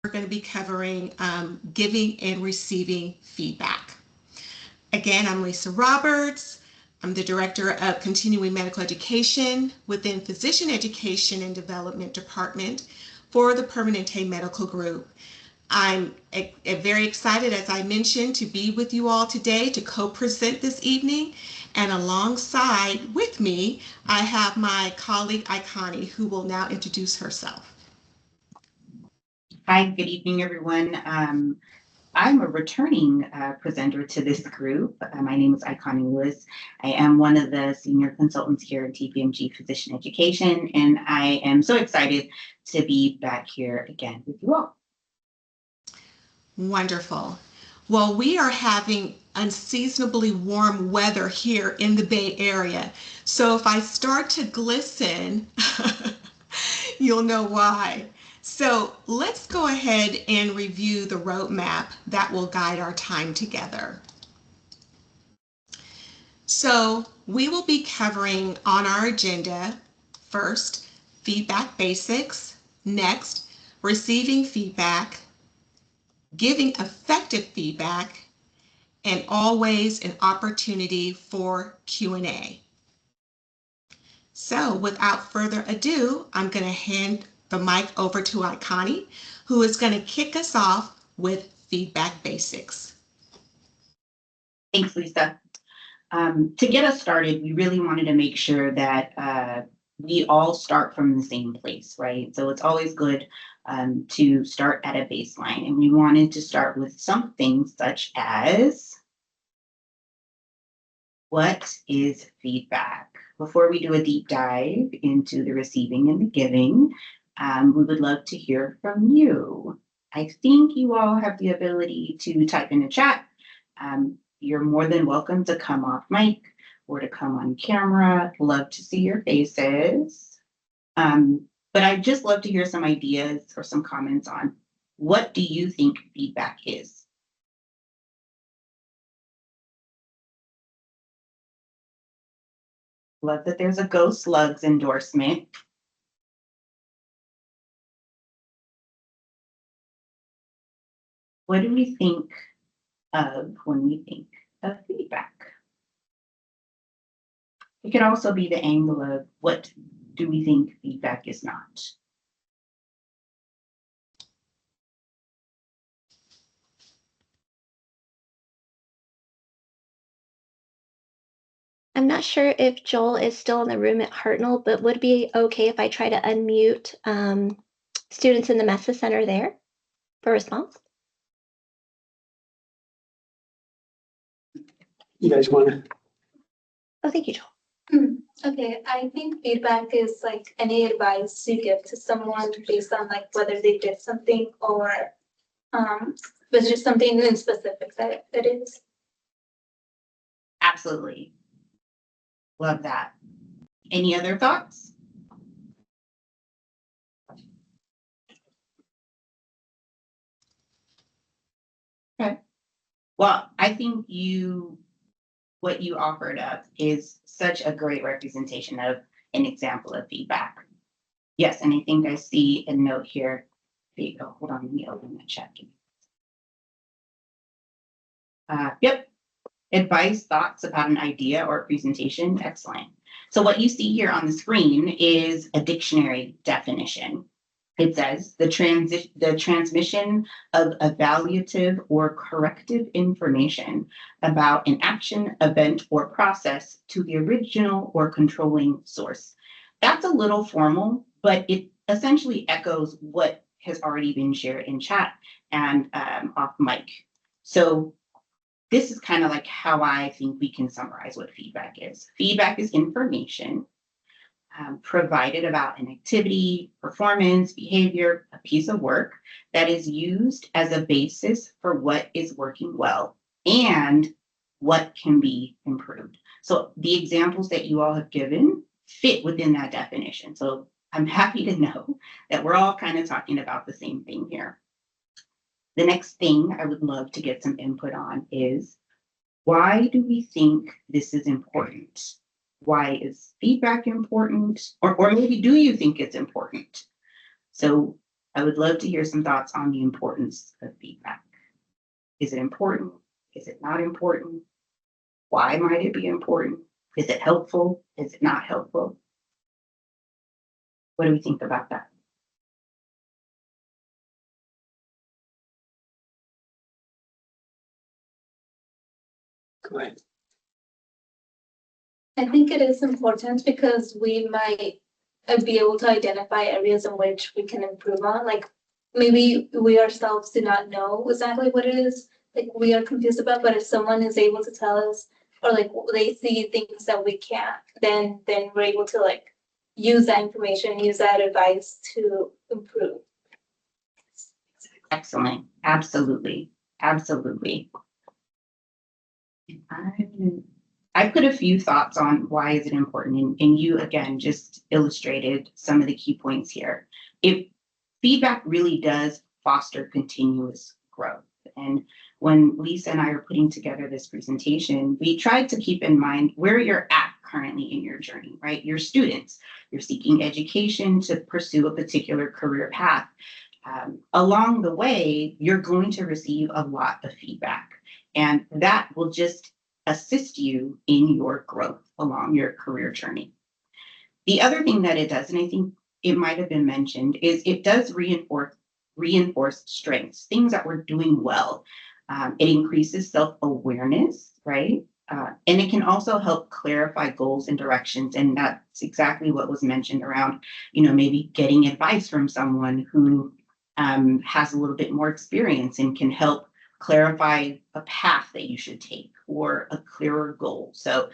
going to be covering giving and receiving feedback. Again, I'm Lisa Roberts. I'm the Director of Continuing Medical Education within Physician Education and Development Department for the Permanente Medical Group. I'm very excited, as I mentioned, to be with you all today to co-present this evening. And alongside with me, I have my colleague, Ikani, who will now introduce herself. Hi, good evening, everyone. I'm a returning presenter to this group. My name is Ikani Lewis. I am one of the senior consultants here at TPMG Physician Education, and I am so excited to be back here again with you all. Wonderful. Well, we are having unseasonably warm weather here in the Bay Area. So if I start to glisten, you'll know why. So let's go ahead and review the roadmap that will guide our time together. So we will be covering on our agenda first, feedback basics, next, receiving feedback, giving effective feedback, and always an opportunity for Q&A. So without further ado, I'm going to hand the mic over to Ikani, who is going to kick us off with feedback basics. Thanks, Lisa. To get us started, we really wanted to make sure that we all start from the same place, right? So it's always good to start at a baseline. And we wanted to start with something such as, what is feedback? Before we do a deep dive into the receiving and the giving, we would love to hear from you. I think you all have the ability to type in the chat. You're more than welcome to come off mic or to come on camera. Love to see your faces. But I'd just love to hear some ideas or some comments on, what do you think feedback is? Love that there's a Go Slugs endorsement. What do we think of when we think of feedback? It could also be the angle of, what do we think feedback is not? I'm not sure if Joel is still in the room at Hartnell, but would it be okay if I try to unmute students in the Mesa Center there for response? You guys want to? Oh, thank you, Joel. Okay, I think feedback is like any advice you give to someone based on like whether they did something or was just something in specific that it is. Absolutely. Love that. Any other thoughts? Okay. Well, I think what you offered up is such a great representation of an example of feedback. Yes, and I think I see a note here. There you go. Hold on, let me open that chat. Yep. Advice, thoughts about an idea or presentation. Excellent. So what you see here on the screen is a dictionary definition. It says the transmission of evaluative or corrective information about an action, event, or process to the original or controlling source. That's a little formal, but it essentially echoes what has already been shared in chat and off mic. So this is kind of like how I think we can summarize what feedback is. Feedback is information provided about an activity, performance, behavior, a piece of work that is used as a basis for what is working well and what can be improved. So the examples that you all have given fit within that definition. So I'm happy to know that we're all kind of talking about the same thing here. The next thing I would love to get some input on is, why do we think this is important? Why is feedback important? Or maybe do you think it's important? So I would love to hear some thoughts on the importance of feedback. Is it important? Is it not important? Why might it be important? Is it helpful? Is it not helpful? What do we think about that? Good. I think it is important because we might be able to identify areas in which we can improve on. Like maybe we ourselves do not know exactly what it is like we are confused about, but if someone is able to tell us or like they see things that we can't, then we're able to like use that information, use that advice to improve. Excellent. Absolutely. Absolutely. I put a few thoughts on why is it important, and you again just illustrated some of the key points here. If feedback really does foster continuous growth, and when Lisa and I are putting together this presentation, we tried to keep in mind where you're at currently in your journey, right? You're students, you're seeking education to pursue a particular career path. Along the way, you're going to receive a lot of feedback, and that will just assist you in your growth along your career journey. The other thing that it does, and I think it might have been mentioned, is it does reinforce strengths, things that we're doing well. It increases self-awareness, right? And it can also help clarify goals and directions. And that's exactly what was mentioned around, maybe getting advice from someone who has a little bit more experience and can help clarify a path that you should take or a clearer goal. So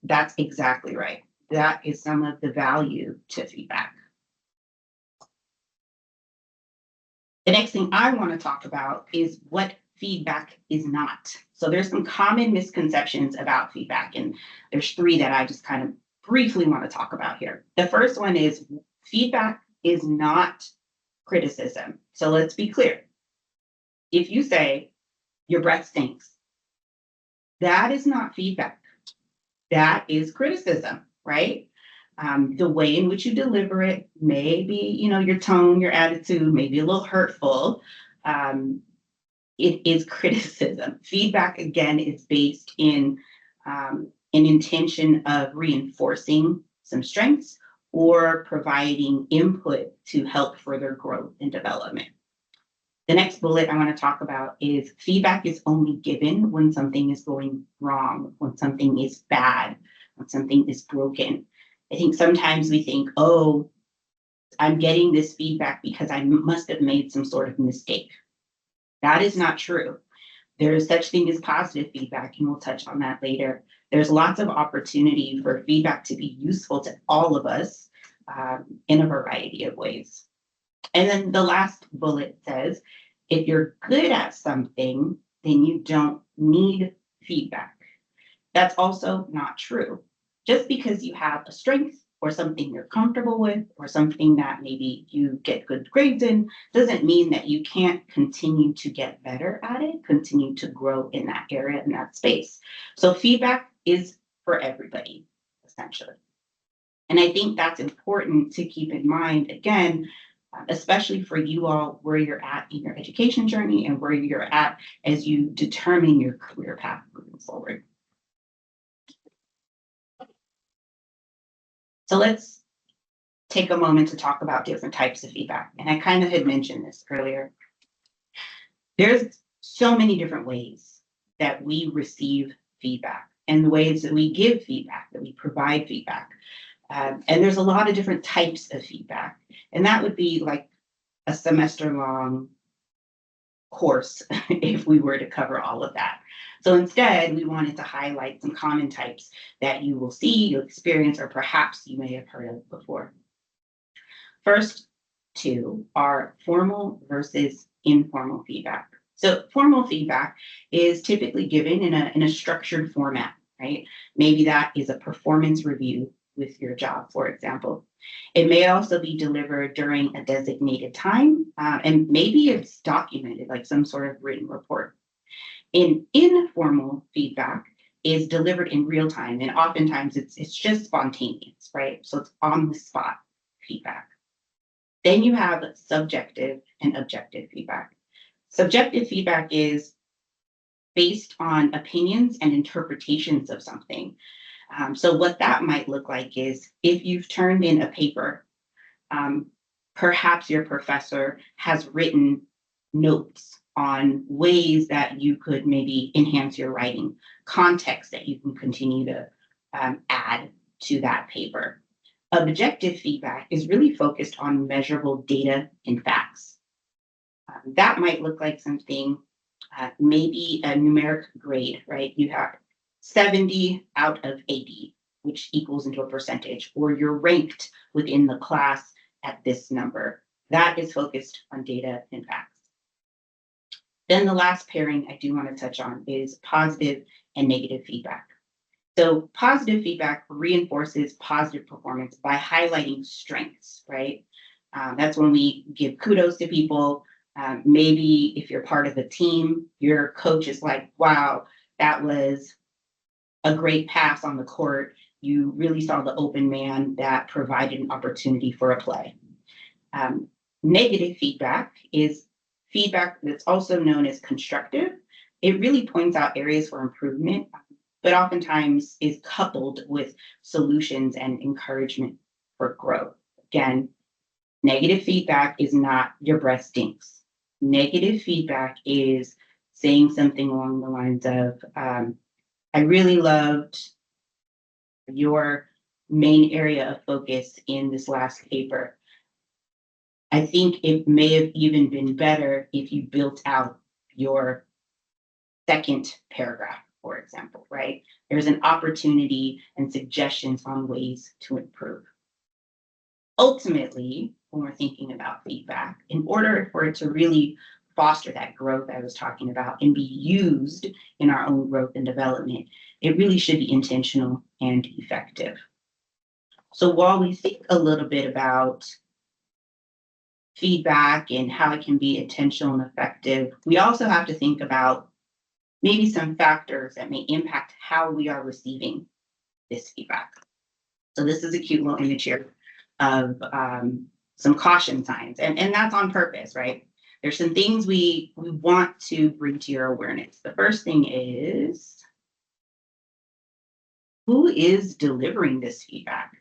that's exactly right. That is some of the value to feedback. The next thing I want to talk about is what feedback is not. So there's some common misconceptions about feedback, and there's 3 that I just kind of briefly want to talk about here. The first one is feedback is not criticism. So let's be clear. If you say your breath stinks, that is not feedback. That is criticism, right? The way in which you deliver it, maybe, your tone, your attitude, maybe a little hurtful. It is criticism. Feedback, again, is based in an intention of reinforcing some strengths or providing input to help further growth and development. The next bullet I want to talk about is feedback is only given when something is going wrong, when something is bad, when something is broken. I think sometimes we think, oh, I'm getting this feedback because I must have made some sort of mistake. That is not true. There is such thing as positive feedback, and we'll touch on that later. There's lots of opportunity for feedback to be useful to all of us in a variety of ways. And then the last bullet says, if you're good at something, then you don't need feedback. That's also not true. Just because you have a strength or something you're comfortable with or something that maybe you get good grades in doesn't mean that you can't continue to get better at it, continue to grow in that area, in that space. So feedback is for everybody, essentially. And I think that's important to keep in mind, again, especially for you all, where you're at in your education journey and where you're at as you determine your career path moving forward. So let's take a moment to talk about different types of feedback. And I kind of had mentioned this earlier. There's so many different ways that we receive feedback and the ways that we give feedback, that we provide feedback. And there's a lot of different types of feedback. And that would be like a semester-long course if we were to cover all of that. So instead, we wanted to highlight some common types that you will see, you'll experience, or perhaps you may have heard of before. First 2 are formal versus informal feedback. So formal feedback is typically given in a structured format, right? Maybe that is a performance review with your job, for example. It may also be delivered during a designated time, and maybe it's documented, like some sort of written report. Informal feedback is delivered in real time, and oftentimes it's just spontaneous, right? So it's on the spot feedback. Then you have subjective and objective feedback. Subjective feedback is based on opinions and interpretations of something. So what that might look like is if you've turned in a paper, um, perhaps your professor has written notes on ways that you could maybe enhance your writing, context that you can continue to add to that paper. Objective feedback is really focused on measurable data and facts. That might look like something, maybe a numeric grade, right? You have 70 out of 80, which equals into a percentage, or you're ranked within the class at this number. That is focused on data and facts. Then the last pairing I do want to touch on is positive and negative feedback. So positive feedback reinforces positive performance by highlighting strengths, right? That's when we give kudos to people. Maybe if you're part of a team, your coach is like, wow, that was a great pass on the court. You really saw the open man that provided an opportunity for a play. Negative feedback is feedback that's also known as constructive. It really points out areas for improvement, but oftentimes is coupled with solutions and encouragement for growth. Again, negative feedback is not your breath stinks. Negative feedback is saying something along the lines of, I really loved your main area of focus in this last paper. I think it may have even been better if you built out your second paragraph, for example, right? There's an opportunity and suggestions on ways to improve. Ultimately, when we're thinking about feedback, in order for it to really foster that growth I was talking about and be used in our own growth and development, it really should be intentional and effective. So while we think a little bit about feedback and how it can be intentional and effective, we also have to think about maybe some factors that may impact how we are receiving this feedback. So this is a cute little image here of some caution signs, and that's on purpose, right? There's some things we want to bring to your awareness. The first thing is, who is delivering this feedback?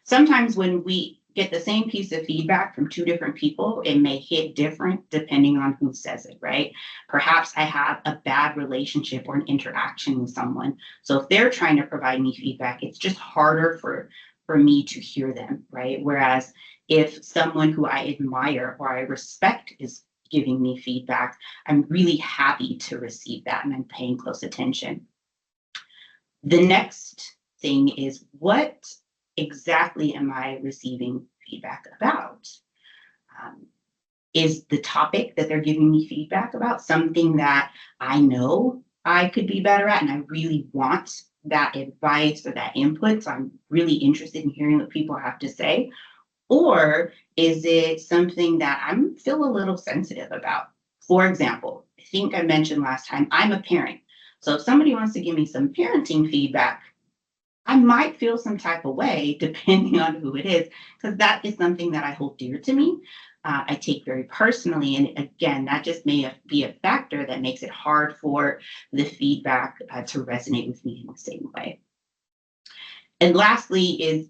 Sometimes when we get the same piece of feedback from two different people, it may hit different depending on who says it, right? Perhaps I have a bad relationship or an interaction with someone. So if they're trying to provide me feedback, it's just harder for me to hear them, right? Whereas if someone who I admire or I respect is giving me feedback, I'm really happy to receive that and I'm paying close attention. The next thing is, what exactly am I receiving feedback about? Is the topic that they're giving me feedback about something that I know I could be better at and I really want that advice or that input? So I'm really interested in hearing what people have to say. Or is it something that I feel a little sensitive about? For example, I think I mentioned last time, I'm a parent. So if somebody wants to give me some parenting feedback, I might feel some type of way depending on who it is, because that is something that I hold dear to me. I take very personally. And again, that just may be a factor that makes it hard for the feedback to resonate with me in the same way. And lastly is,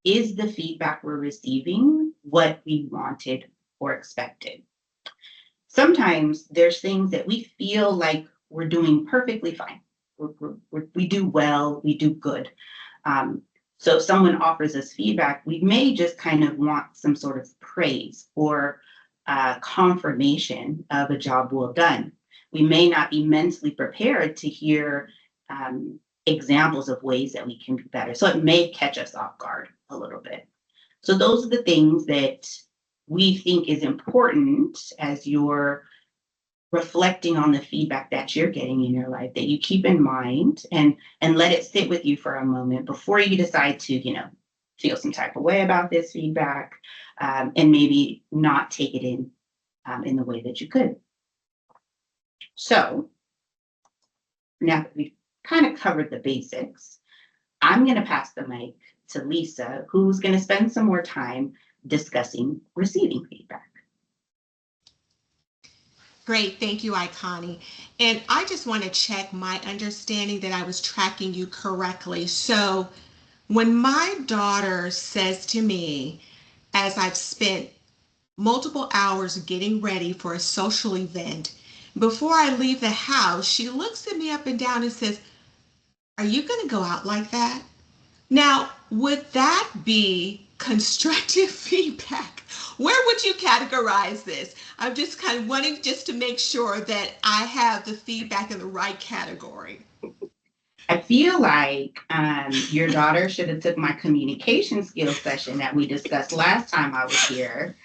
is the feedback we're receiving what we wanted or expected? Sometimes there's things that we feel like we're doing perfectly fine. We do well, we do good. So if someone offers us feedback, we may just kind of want some sort of praise or confirmation of a job well done. We may not be mentally prepared to hear examples of ways that we can be better. So it may catch us off guard a little bit. So those are the things that we think is important as you're reflecting on the feedback that you're getting in your life, that you keep in mind and let it sit with you for a moment before you decide to, feel some type of way about this feedback, and maybe not take it in the way that you could. So now that we've kind of covered the basics, I'm going to pass the mic to Lisa, who's going to spend some more time discussing receiving feedback. Great, thank you, Iconi. And I just want to check my understanding that I was tracking you correctly. So when my daughter says to me, as I've spent multiple hours getting ready for a social event, before I leave the house, she looks at me up and down and says, "Are you going to go out like that?" Now, would that be constructive feedback? Where would you categorize this? I'm just kind of wanting just to make sure that I have the feedback in the right category. I feel like your daughter should have took my communication skills session that we discussed last time I was here.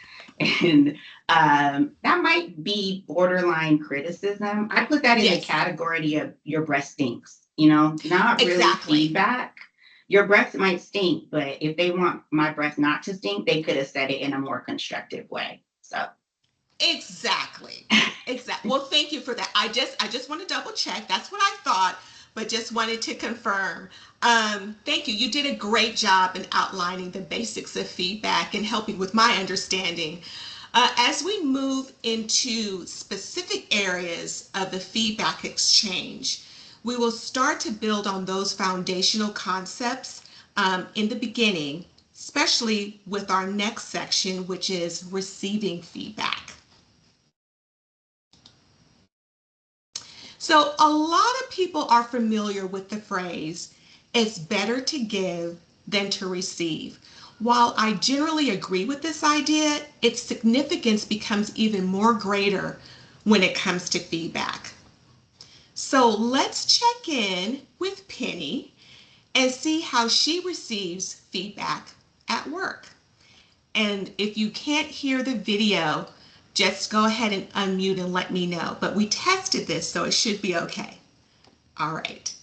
And that might be borderline criticism. I put that in the Yes, category of your breath stinks, you know, not really exactly. feedback. Your breath might stink, but if they want my breath not to stink, they could have said it in a more constructive way. So Exactly. Exactly. Well, thank you for that. I just want to double check. That's what I thought, but just wanted to confirm. Thank you. You did a great job in outlining the basics of feedback and helping with my understanding. As we move into specific areas of the feedback exchange, we will start to build on those foundational concepts in the beginning, especially with our next section, which is receiving feedback. So, a lot of people are familiar with the phrase, "it's better to give than to receive." While I generally agree with this idea, its significance becomes even more greater when it comes to feedback. So, let's check in with Penny and see how she receives feedback at work. And if you can't hear the video, just go ahead and unmute and let me know. But we tested this, so it should be okay. All right.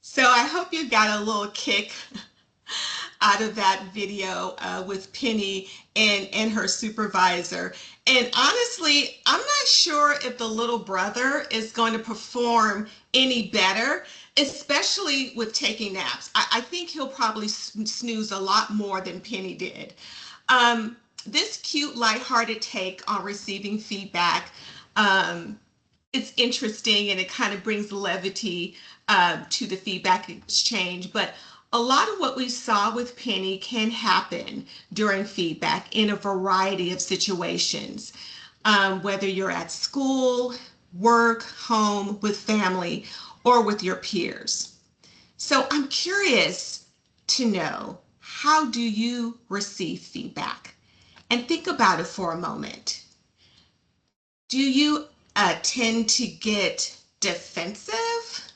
So I hope you got a little kick out of that video with Penny and her supervisor. And honestly, I'm not sure if the little brother is going to perform any better, especially with taking naps. I think he'll probably snooze a lot more than Penny did. This cute, lighthearted take on receiving feedback, it's interesting and it kind of brings levity to the feedback exchange. But a lot of what we saw with Penny can happen during feedback in a variety of situations, whether you're at school, work, home, with family, or with your peers. So I'm curious to know, how do you receive feedback? And think about it for a moment. Do you tend to get defensive,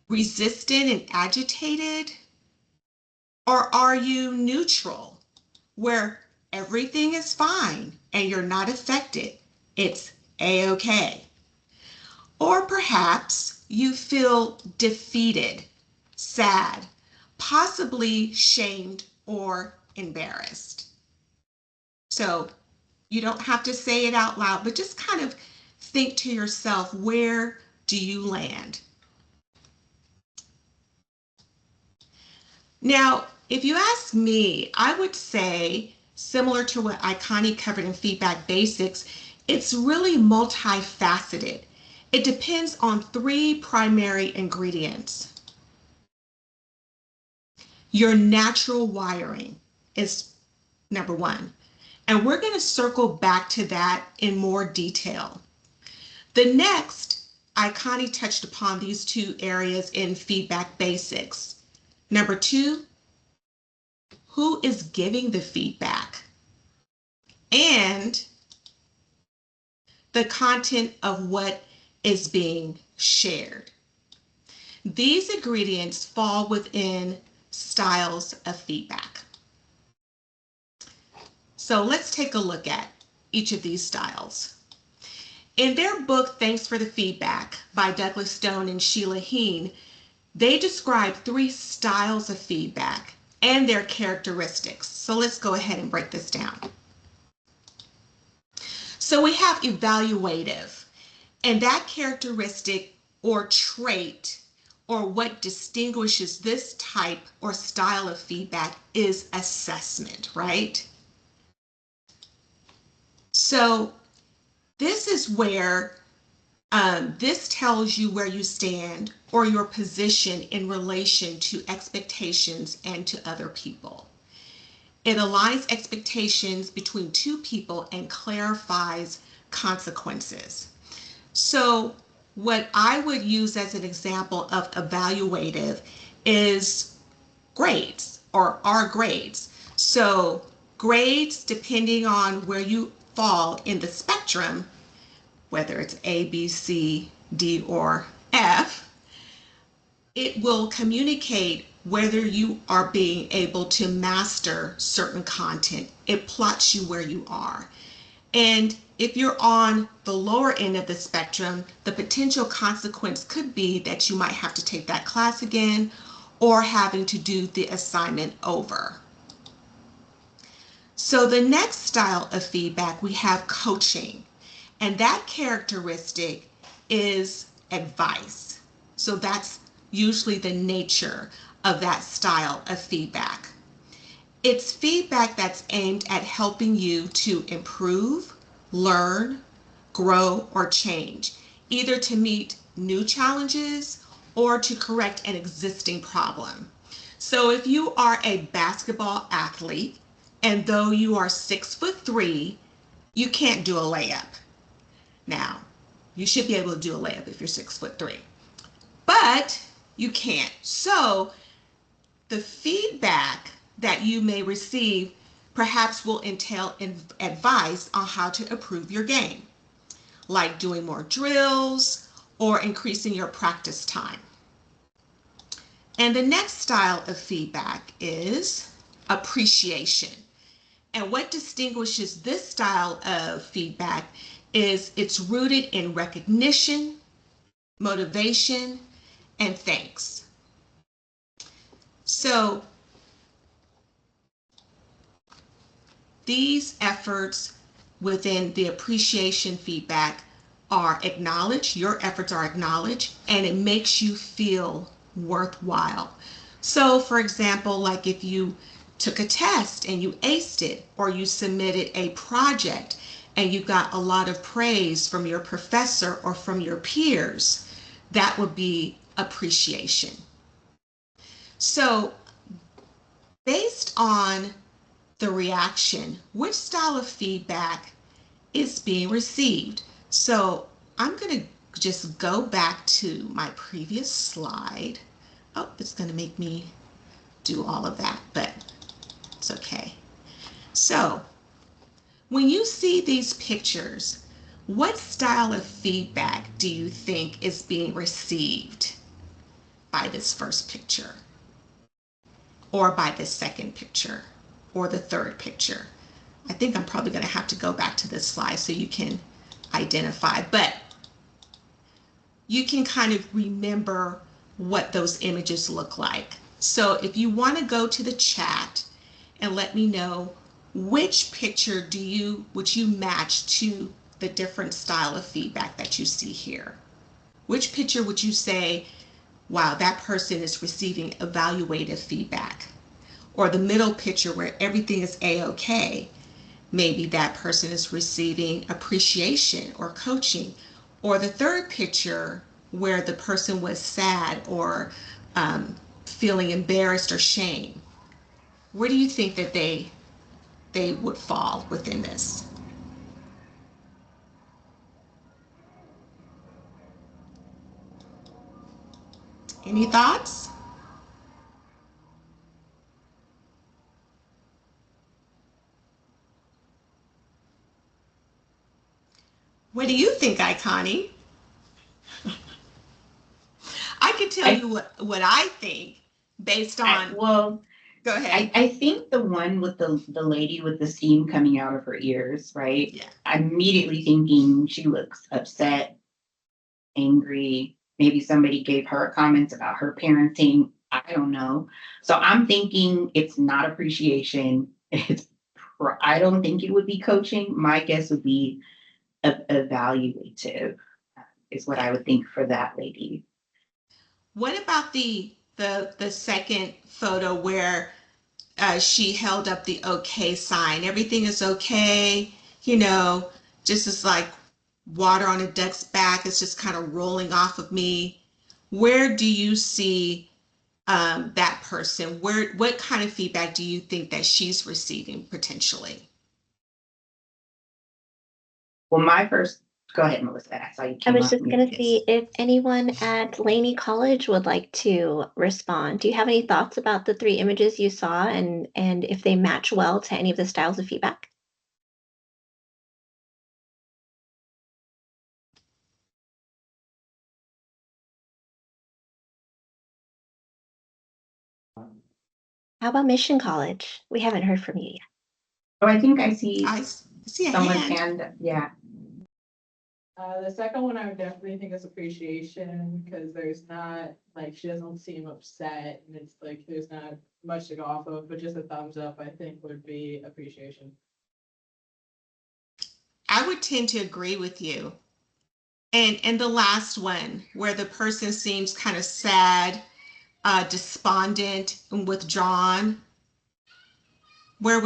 resistant, and agitated? Or are you neutral, where everything is fine and you're not affected? It's a-okay. Or perhaps you feel defeated, sad, possibly shamed or embarrassed. So you don't have to say it out loud, but just kind of think to yourself, where do you land? Now, if you ask me, I would say, similar to what Iconi covered in Feedback Basics, it's really multifaceted. It depends on three primary ingredients. Your natural wiring is number one, and we're going to circle back to that in more detail. The next, Iconi touched upon these two areas in Feedback Basics. Number two, who is giving the feedback? And the content of what is being shared. These ingredients fall within styles of feedback. So let's take a look at each of these styles. In their book, Thanks for the Feedback by Douglas Stone and Sheila Heen, they describe three styles of feedback and their characteristics. So let's go ahead and break this down. So we have evaluative, and that characteristic or trait or what distinguishes this type or style of feedback is assessment, right? So this is where this tells you where you stand or your position in relation to expectations and to other people. It aligns expectations between two people and clarifies consequences. So what I would use as an example of evaluative is grades or our grades. So grades, depending on where you fall in the spectrum, whether it's A, B, C, D, or F, it will communicate whether you are being able to master certain content. It plots you where you are. And if you're on the lower end of the spectrum, the potential consequence could be that you might have to take that class again or having to do the assignment over. So the next style of feedback, we have coaching, and that characteristic is advice. So that's usually the nature of that style of feedback. It's feedback that's aimed at helping you to improve, learn, grow, or change, either to meet new challenges or to correct an existing problem. So if you are a basketball athlete, and though you are 6'3", you can't do a layup. Now, you should be able to do a layup if you're 6'3", but you can't. So the feedback that you may receive perhaps will entail advice on how to improve your game, like doing more drills or increasing your practice time. And the next style of feedback is appreciation. And what distinguishes this style of feedback is it's rooted in recognition, motivation, and thanks. So these efforts within the appreciation feedback are acknowledged, your efforts are acknowledged, and it makes you feel worthwhile. So for example, like if you took a test and you aced it, or you submitted a project and you got a lot of praise from your professor or from your peers, that would be appreciation. So based on the reaction, which style of feedback is being received? So I'm going to just go back to my previous slide. Oh, it's going to make me do all of that, but it's okay. So when you see these pictures, what style of feedback do you think is being received by this first picture? or by the second picture or the third picture? I think I'm probably going to have to go back to this slide so you can identify, but you can kind of remember what those images look like. So if you want to go to the chat and let me know which picture would you match to the different style of feedback that you see here? Which picture would you say, wow, that person is receiving evaluative feedback? Or the middle picture where everything is a-okay, maybe that person is receiving appreciation or coaching. Or the third picture where the person was sad or feeling embarrassed or shame. Where do you think that they would fall within this? Any thoughts? What do you think, Connie? I can tell you what I think based on. Go ahead. I think the one with the lady with the steam coming out of her ears, right? Yeah. I'm immediately thinking she looks upset, angry. Maybe somebody gave her comments about her parenting. I don't know. So I'm thinking it's not appreciation. I don't think it would be coaching. My guess would be evaluative, is what I would think for that lady. What about the second photo where she held up the okay sign? Everything is okay, just as like water on a duck's back. It's just kind of rolling off of me. Where do you see that person? What kind of feedback do you think that she's receiving potentially? Well, go ahead, Melissa. I saw you I came was up. just going to see if anyone at Laney College would like to respond. Do you have any thoughts about the three images you saw and if they match well to any of the styles of feedback? How about Mission College? We haven't heard from you yet. Oh, I think I see a someone's hand. Yeah. The second one I would definitely think is appreciation, because there's not, like, she doesn't seem upset and it's like there's not much to go off of, but just a thumbs up I think would be appreciation. I would tend to agree with you. And the last one where the person seems kind of sad, despondent, and withdrawn. What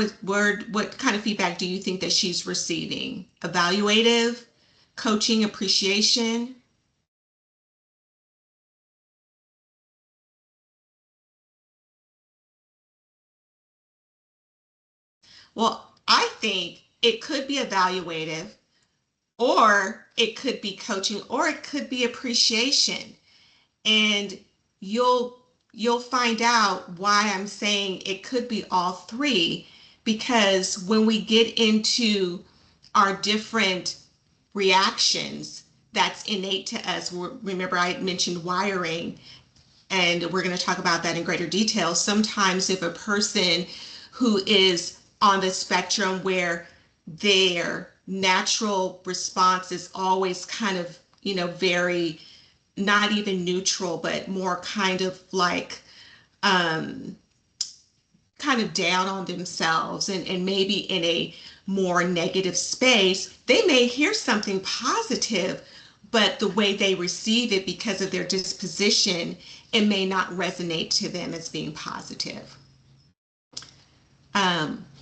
kind of feedback do you think that she's receiving? Evaluative, coaching, appreciation? Well, I think it could be evaluative, or it could be coaching, or it could be appreciation. And you'll find out why I'm saying it could be all three, because when we get into our different reactions, that's innate to us. Remember, I mentioned wiring, and we're going to talk about that in greater detail. Sometimes if a person who is on the spectrum where their natural response is always kind of, very not even neutral, but more kind of like kind of down on themselves and maybe in a more negative space, they may hear something positive, but the way they receive it because of their disposition, it may not resonate to them as being positive.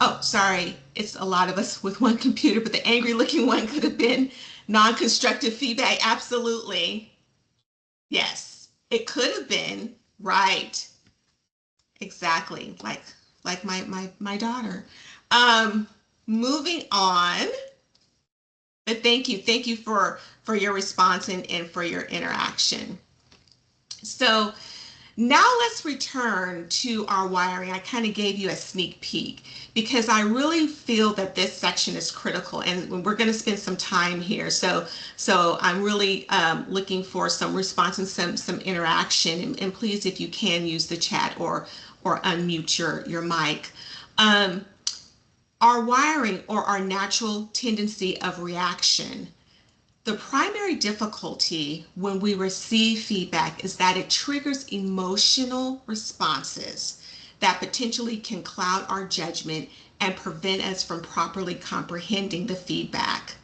Oh, sorry, it's a lot of us with one computer, but the angry looking one could have been non-constructive feedback. Absolutely. Yes, it could have been, right. Exactly, like my daughter. Moving on, but thank you for your response and for your interaction. So now let's return to our wiring. I kind of gave you a sneak peek because I really feel that this section is critical, and we're going to spend some time here. So I'm really looking for some response and some interaction. And please, if you can, use the chat or or unmute your mic. Our wiring or our natural tendency of reaction. The primary difficulty when we receive feedback is that it triggers emotional responses that potentially can cloud our judgment and prevent us from properly comprehending the feedback.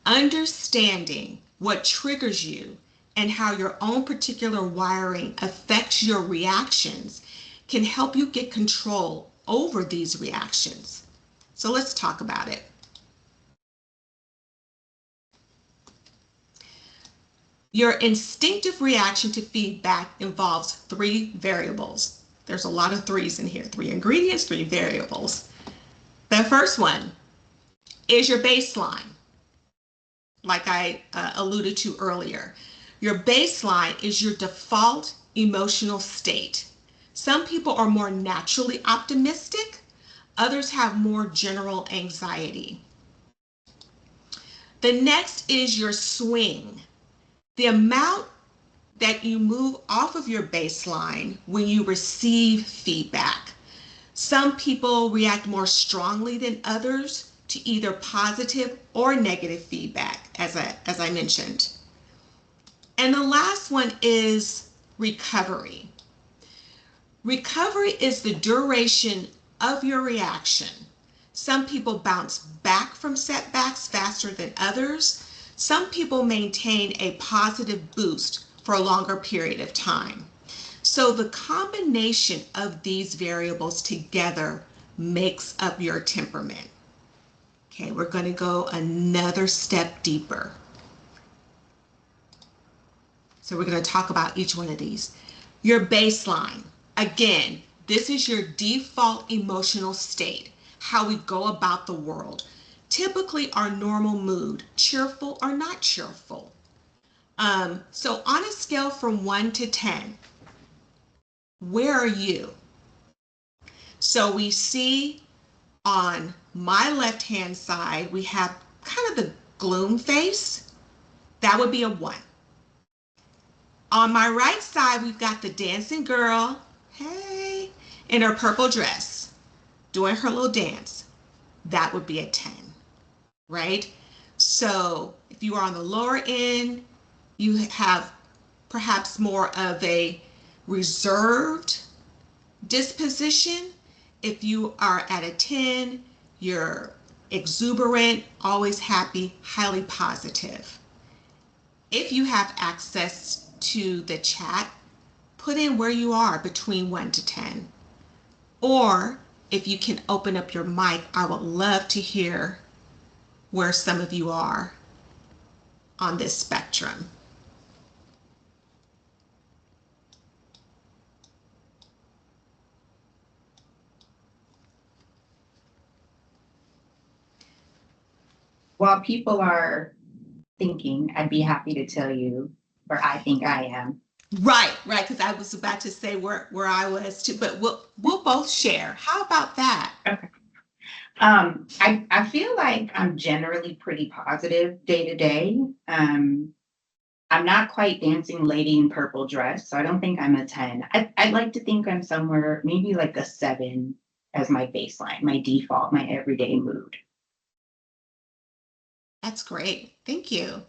Understanding what triggers you and how your own particular wiring affects your reactions can help you get control over these reactions. So let's talk about it. Your instinctive reaction to feedback involves 3 variables. There's a lot of 3s in here, 3 ingredients, 3 variables. The first one is your baseline, like I alluded to earlier. Your baseline is your default emotional state. Some people are more naturally optimistic, others have more general anxiety. The next is your swing. The amount that you move off of your baseline when you receive feedback. Some people react more strongly than others to either positive or negative feedback, as I mentioned. And the last one is recovery. Recovery is the duration of your reaction. Some people bounce back from setbacks faster than others. Some people maintain a positive boost for a longer period of time. So the combination of these variables together makes up your temperament. Okay, we're going to go another step deeper. So we're going to talk about each one of these. Your baseline. Again, this is your default emotional state, how we go about the world. Typically our normal mood, cheerful or not cheerful. So on a scale from 1 to 10, where are you? So we see on my left-hand side, we have kind of the gloom face. That would be a 1. On my right side, we've got the dancing girl, hey, in her purple dress, doing her little dance. That would be a 10, right? So if you are on the lower end, you have perhaps more of a reserved disposition. If you are at a 10, you're exuberant, always happy, highly positive. If you have access to the chat, put in where you are between 1 to 10. Or if you can open up your mic, I would love to hear where some of you are on this spectrum. While people are thinking, I'd be happy to tell you where I think I am. Right, because I was about to say where I was too, but we'll both share. How about that? Okay. I feel like I'm generally pretty positive day to day. I'm not quite dancing lady in purple dress, so I don't think I'm a 10. I'd like to think I'm somewhere maybe like a 7 as my baseline, my default, my everyday mood. That's great. Thank you.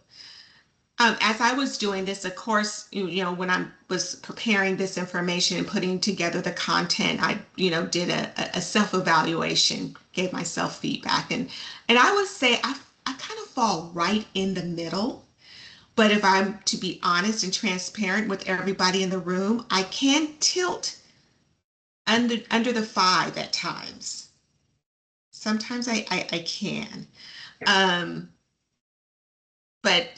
As I was doing this, of course, when I was preparing this information and putting together the content, I, did a self-evaluation, gave myself feedback. And I would say I kind of fall right in the middle. But if I'm to be honest and transparent with everybody in the room, I can tilt under the 5 at times. Sometimes I can. But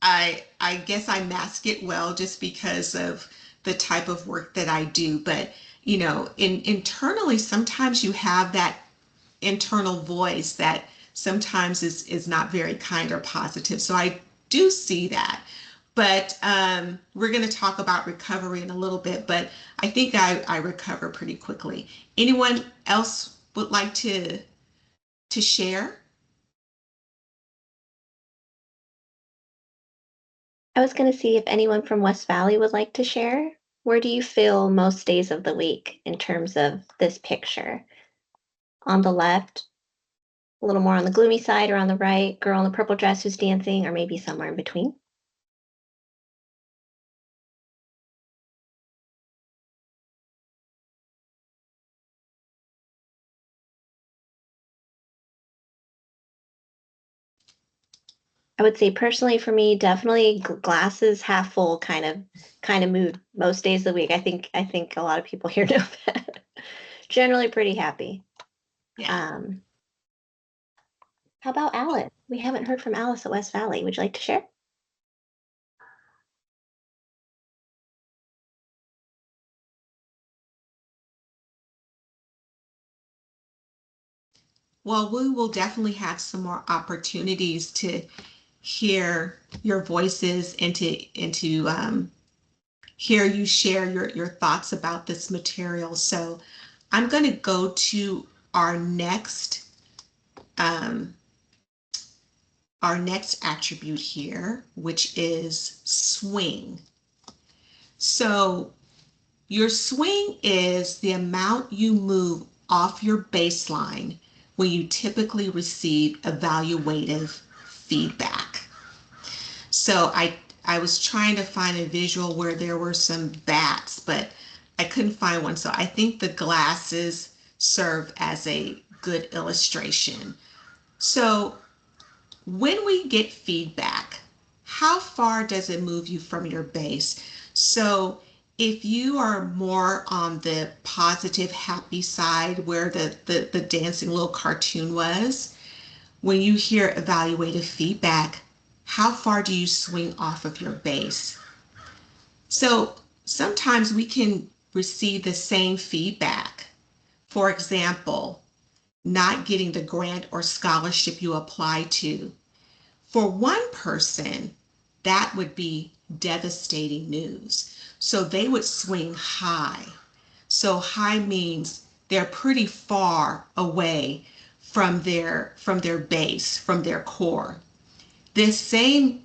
I guess I mask it well just because of the type of work that I do. But internally, sometimes you have that internal voice that sometimes is not very kind or positive. So I do see that. But we're going to talk about recovery in a little bit, but I think I recover pretty quickly. Anyone else would like to share? I was going to see if anyone from West Valley would like to share. Where do you feel most days of the week in terms of this picture? On the left, a little more on the gloomy side, or on the right, girl in the purple dress who's dancing, or maybe somewhere in between? I would say personally for me, definitely glasses half full kind of mood most days of the week. I think a lot of people here know that. Generally pretty happy. Yeah. How about Alice? We haven't heard from Alice at West Valley. Would you like to share? Well, we will definitely have some more opportunities to hear your voices and to hear you share your thoughts about this material. So I'm going to go to um, our next attribute here, which is swing. So your swing is the amount you move off your baseline when you typically receive evaluative feedback. So I was trying to find a visual where there were some bats, but I couldn't find one. So I think the glasses serve as a good illustration. So when we get feedback, how far does it move you from your base? So if you are more on the positive, happy side where the dancing little cartoon was, when you hear evaluative feedback, how far do you swing off of your base? So sometimes we can receive the same feedback. For example, not getting the grant or scholarship you apply to. For one person, that would be devastating news. So they would swing high. So high means they're pretty far away from their base, from their core. This same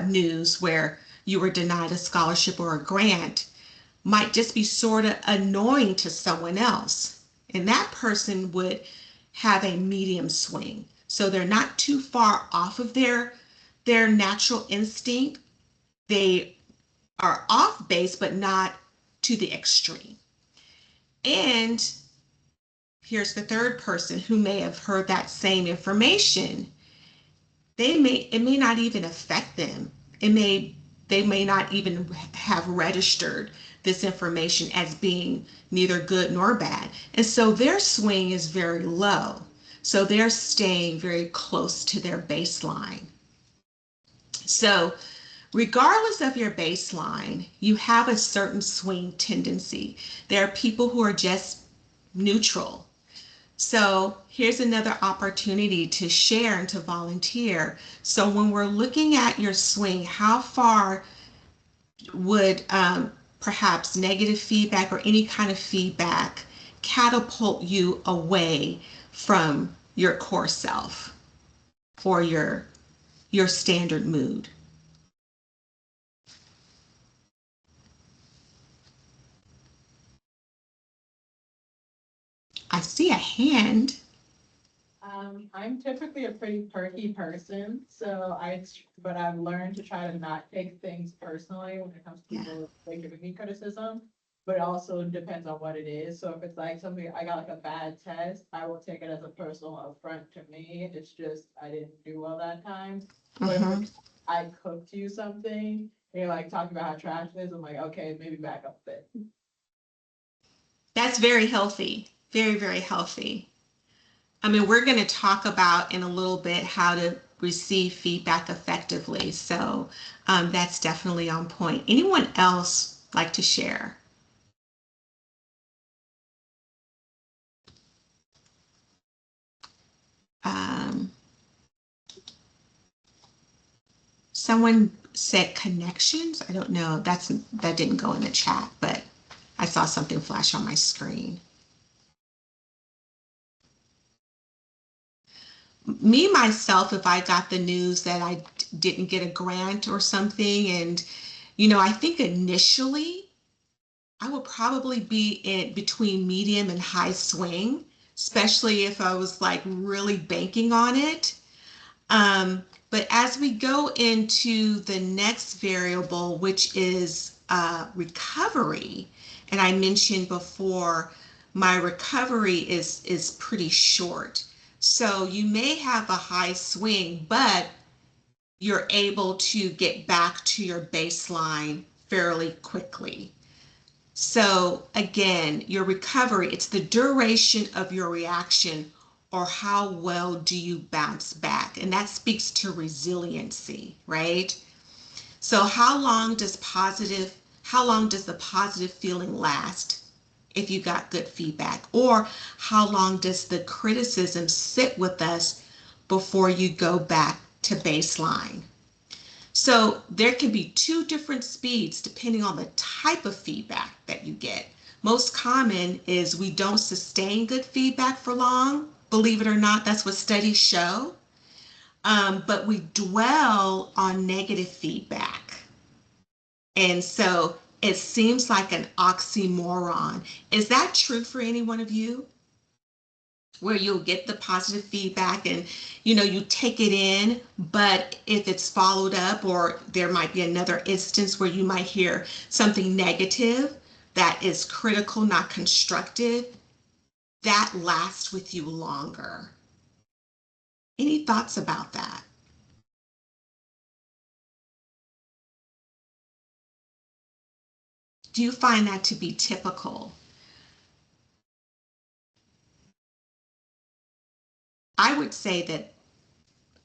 news where you were denied a scholarship or a grant might just be sort of annoying to someone else. And that person would have a medium swing. So they're not too far off of their natural instinct. They are off base, but not to the extreme. And here's the third person who may have heard that same information. It may not even affect them. They may not even have registered this information as being neither good nor bad. And so their swing is very low. So they're staying very close to their baseline. So regardless of your baseline, you have a certain swing tendency. There are people who are just neutral. So here's another opportunity to share and to volunteer. So when we're looking at your swing, how far would perhaps negative feedback or any kind of feedback catapult you away from your core self or your standard mood? I see a hand. I'm typically a pretty perky person, but I've learned to try to not take things personally when it comes to Yeah. people like giving me criticism. But it also depends on what it is. So if it's like something I got like a bad test, I will take it as a personal affront to me. It's just I didn't do well that time. But if Mhm. it's, I cooked you something, and you're like talking about how trash it is, I'm like, okay, maybe back up a bit. That's very healthy. Very, very healthy. I mean, we're going to talk about in a little bit how to receive feedback effectively. So that's definitely on point. Anyone else like to share? Um, Someone said connections. I don't know. That didn't go in the chat, but I saw something flash on my screen. Me myself, if I got the news that I didn't get a grant or something, and I think initially I will probably be in between medium and high swing, especially if I was like really banking on it. But as we go into the next variable, which is recovery, and I mentioned before, my recovery is pretty short. So you may have a high swing, but you're able to get back to your baseline fairly quickly. So again, your recovery, it's the duration of your reaction or how well do you bounce back? And that speaks to resiliency, right? So how long does the positive feeling last if you got good feedback? Or how long does the criticism sit with us before you go back to baseline? So there can be two different speeds depending on the type of feedback that you get. Most common is we don't sustain good feedback for long. Believe it or not, that's what studies show. But we dwell on negative feedback. And so it seems like an oxymoron. Is that true for any one of you? Where you'll get the positive feedback and you take it in, but if it's followed up, or there might be another instance where you might hear something negative that is critical, not constructive, that lasts with you longer. Any thoughts about that? Do you find that to be typical? I would say that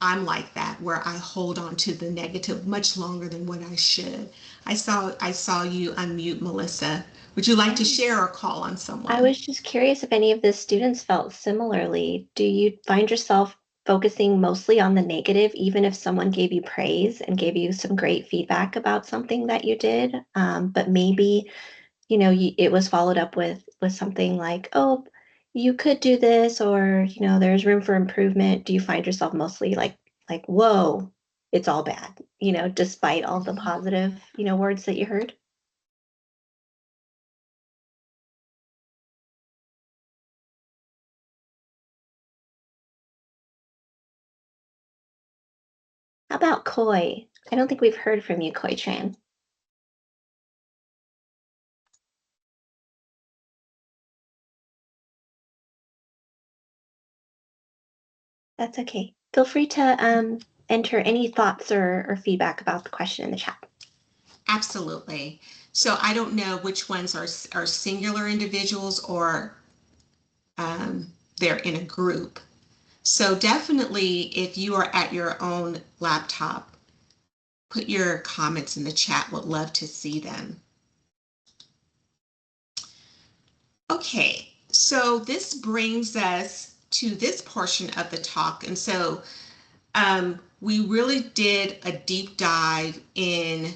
I'm like that, where I hold on to the negative much longer than what I should. I saw you unmute, Melissa. Would you like to share or call on someone? I was just curious if any of the students felt similarly. Do you find yourself focusing mostly on the negative, even if someone gave you praise and gave you some great feedback about something that you did, but maybe it was followed up with something like, oh, you could do this, or there's room for improvement. Do you find yourself mostly like whoa, it's all bad, despite all the positive words that you heard? How about Koi? I don't think we've heard from you, Koi Tran. That's okay. Feel free to enter any thoughts or feedback about the question in the chat. Absolutely. So I don't know which ones are singular individuals or they're in a group. So definitely, if you are at your own laptop, put your comments in the chat. Would love to see them. Okay, so this brings us to this portion of the talk. And so we really did a deep dive in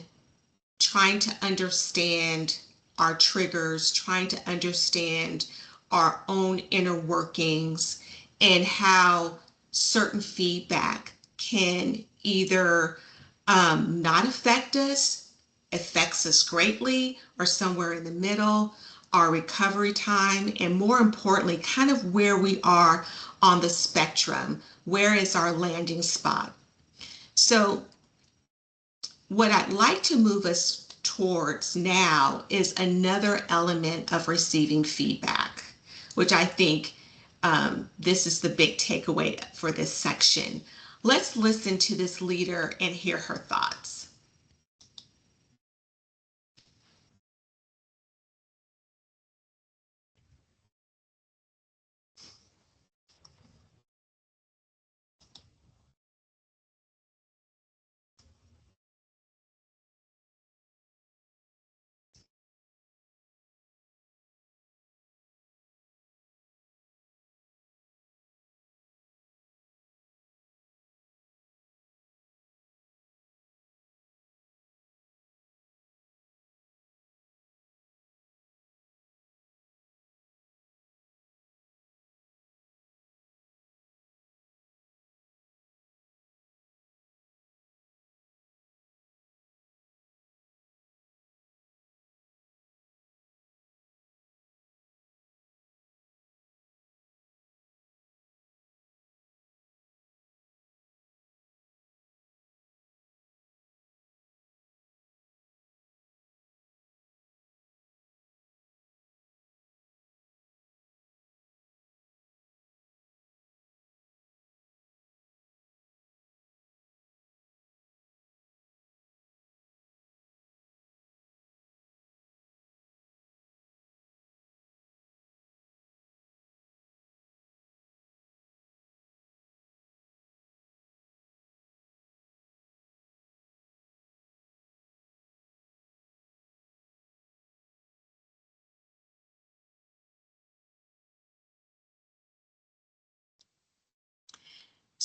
trying to understand our triggers, trying to understand our own inner workings, and how certain feedback can either not affect us, affects us greatly, or somewhere in the middle, our recovery time, and more importantly, kind of where we are on the spectrum. Where is our landing spot? So what I'd like to move us towards now is another element of receiving feedback, which I think this is the big takeaway for this section. Let's listen to this leader and hear her thoughts.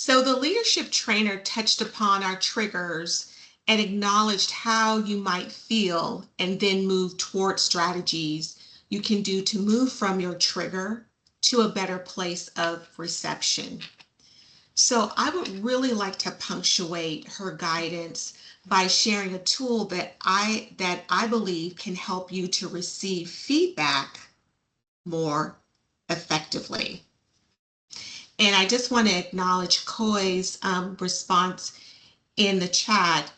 So the leadership trainer touched upon our triggers and acknowledged how you might feel and then move toward strategies you can do to move from your trigger to a better place of reception. So I would really like to punctuate her guidance by sharing a tool that I believe can help you to receive feedback more effectively. And I just want to acknowledge Koi's response in the chat.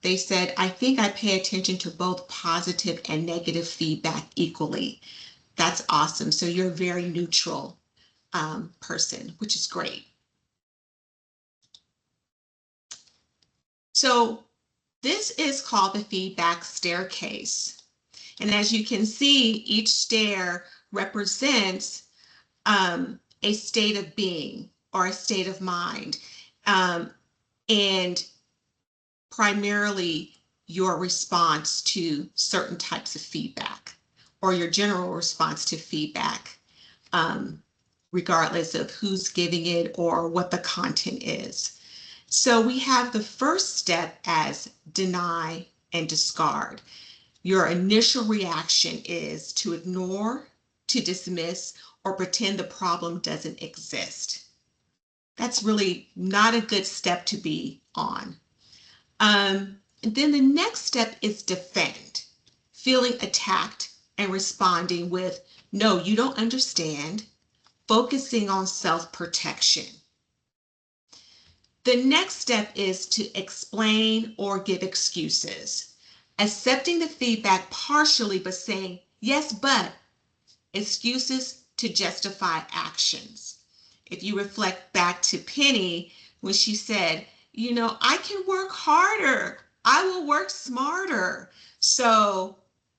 They said, I think I pay attention to both positive and negative feedback equally. That's awesome. So you're a very neutral person, which is great. So this is called the feedback staircase. And as you can see, each stair represents a state of being or a state of mind, and primarily your response to certain types of feedback or your general response to feedback, regardless of who's giving it or what the content is. So we have the first step as deny and discard. Your initial reaction is to ignore, to dismiss, or pretend the problem doesn't exist. That's really not a good step to be on. And then the next step is defend, feeling attacked and responding with, no, you don't understand, focusing on self-protection. The next step is to explain or give excuses, accepting the feedback partially, but saying, yes, but, excuses to justify actions. If you reflect back to Penny, when she said, you know, I can work harder, I will work smarter. So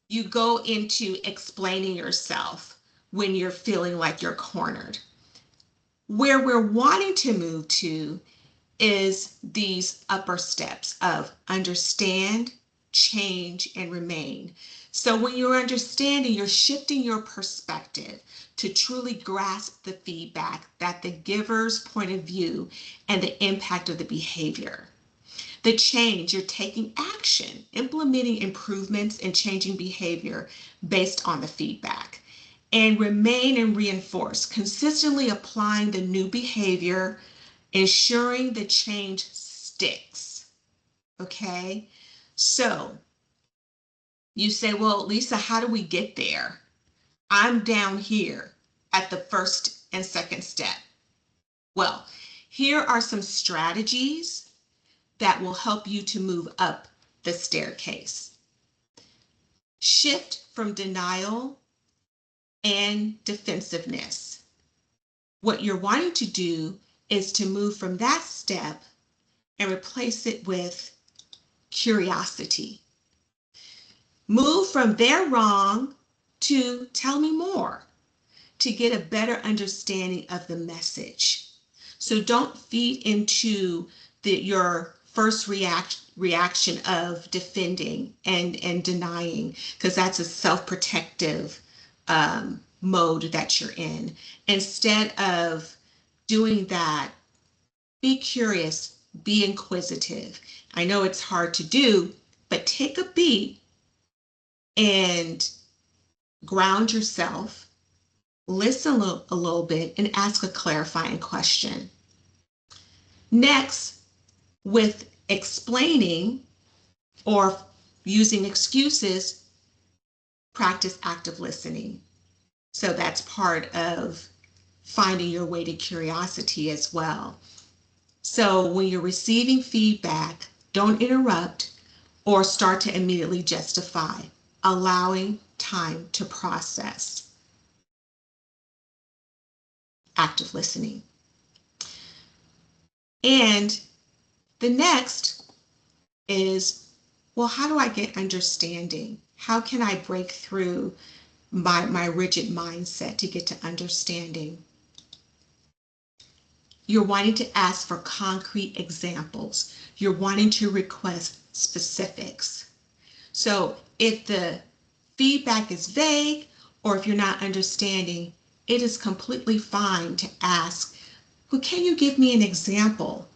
you go into explaining yourself when you're feeling like you're cornered. Where we're wanting to move to is these upper steps of understand, change, and remain. So when you're understanding, you're shifting your perspective to truly grasp the feedback that the giver's point of view and the impact of the behavior. The change, you're taking action, implementing improvements and changing behavior based on the feedback. And remain and reinforce, consistently applying the new behavior, ensuring the change sticks. Okay, so you say, well, Lisa, how do we get there? I'm down here at the first and second step. Well, here are some strategies that will help you to move up the staircase. Shift from denial and defensiveness. What you're wanting to do is to move from that step and replace it with curiosity. Move from they're wrong to tell me more to get a better understanding of the message. So don't feed into your first reaction of defending and denying, because that's a self-protective mode that you're in. Instead of doing that, be curious, be inquisitive. I know it's hard to do, but take a beat and ground yourself, listen a little bit, and ask a clarifying question. Next, with explaining or using excuses, practice active listening. So that's part of finding your way to curiosity as well. So when you're receiving feedback, don't interrupt or start to immediately justify, allowing time to process. Active listening. And the next is, well, how do I get understanding? How can I break through my rigid mindset to get to understanding? You're wanting to ask for concrete examples. You're wanting to request specifics. So if the feedback is vague or if you're not understanding, it is completely fine to ask Well, can you give me an example?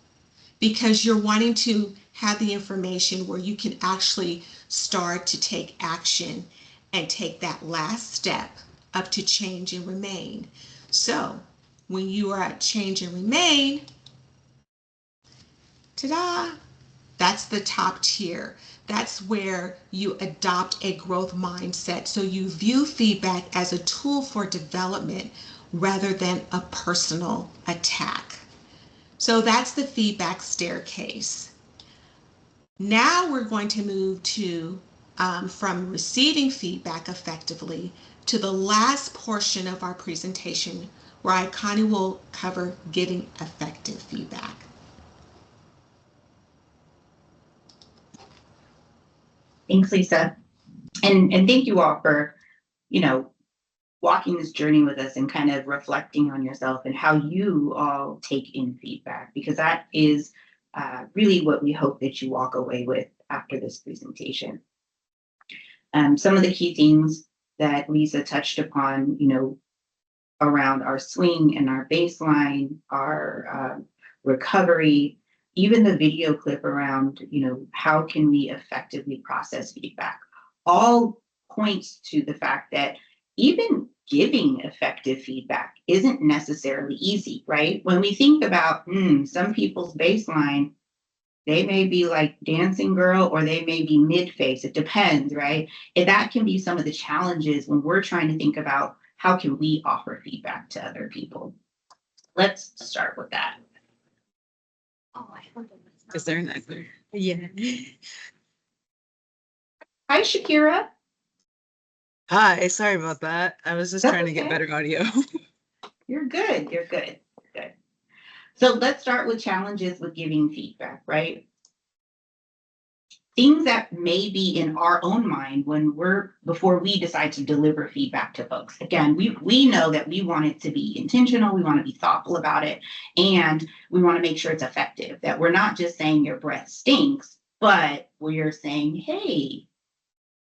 Because you're wanting to have the information where you can actually start to take action and take that last step up to change and remain. So when you are at change and remain, ta-da, that's the top tier. That's where you adopt a growth mindset. So you view feedback as a tool for development rather than a personal attack. So that's the feedback staircase. Now we're going to move to from receiving feedback effectively to the last portion of our presentation where Connie will cover giving effective feedback. Thanks, Lisa. And thank you all for, walking this journey with us and kind of reflecting on yourself and how you all take in feedback, because that is really what we hope that you walk away with after this presentation. Some of the key things that Lisa touched upon, around our swing and our baseline, our recovery, even the video clip around, how can we effectively process feedback, all points to the fact that even giving effective feedback isn't necessarily easy, right? When we think about some people's baseline, they may be like dancing girl or they may be mid-face. It depends, right? And that can be some of the challenges when we're trying to think about how can we offer feedback to other people. Let's start with that. Oh, I thought it was Is there an echo? Yeah. Hi, Shakira. Hi, sorry about that. I was just That's trying to get okay. better audio. You're good. You're good. Good. So let's start with challenges with giving feedback, right? Things that may be in our own mind before we decide to deliver feedback to folks. Again, we know that we want it to be intentional, we want to be thoughtful about it, and we want to make sure it's effective, that we're not just saying your breath stinks, but we're saying, hey,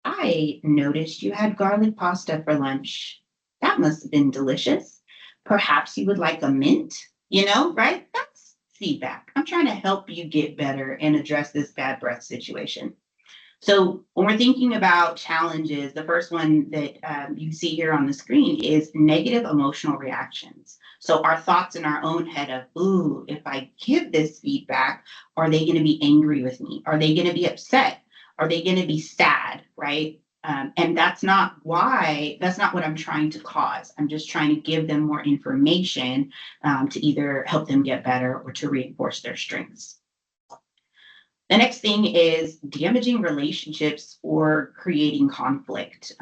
I noticed you had garlic pasta for lunch. That must have been delicious. Perhaps you would like a mint, right? That's feedback. I'm trying to help you get better and address this bad breath situation. So when we're thinking about challenges, the first one that you see here on the screen is negative emotional reactions. So our thoughts in our own head of, ooh, if I give this feedback, are they going to be angry with me? Are they going to be upset? Are they going to be sad, right? And that's not what I'm trying to cause. I'm just trying to give them more information to either help them get better or to reinforce their strengths. The next thing is damaging relationships or creating conflict.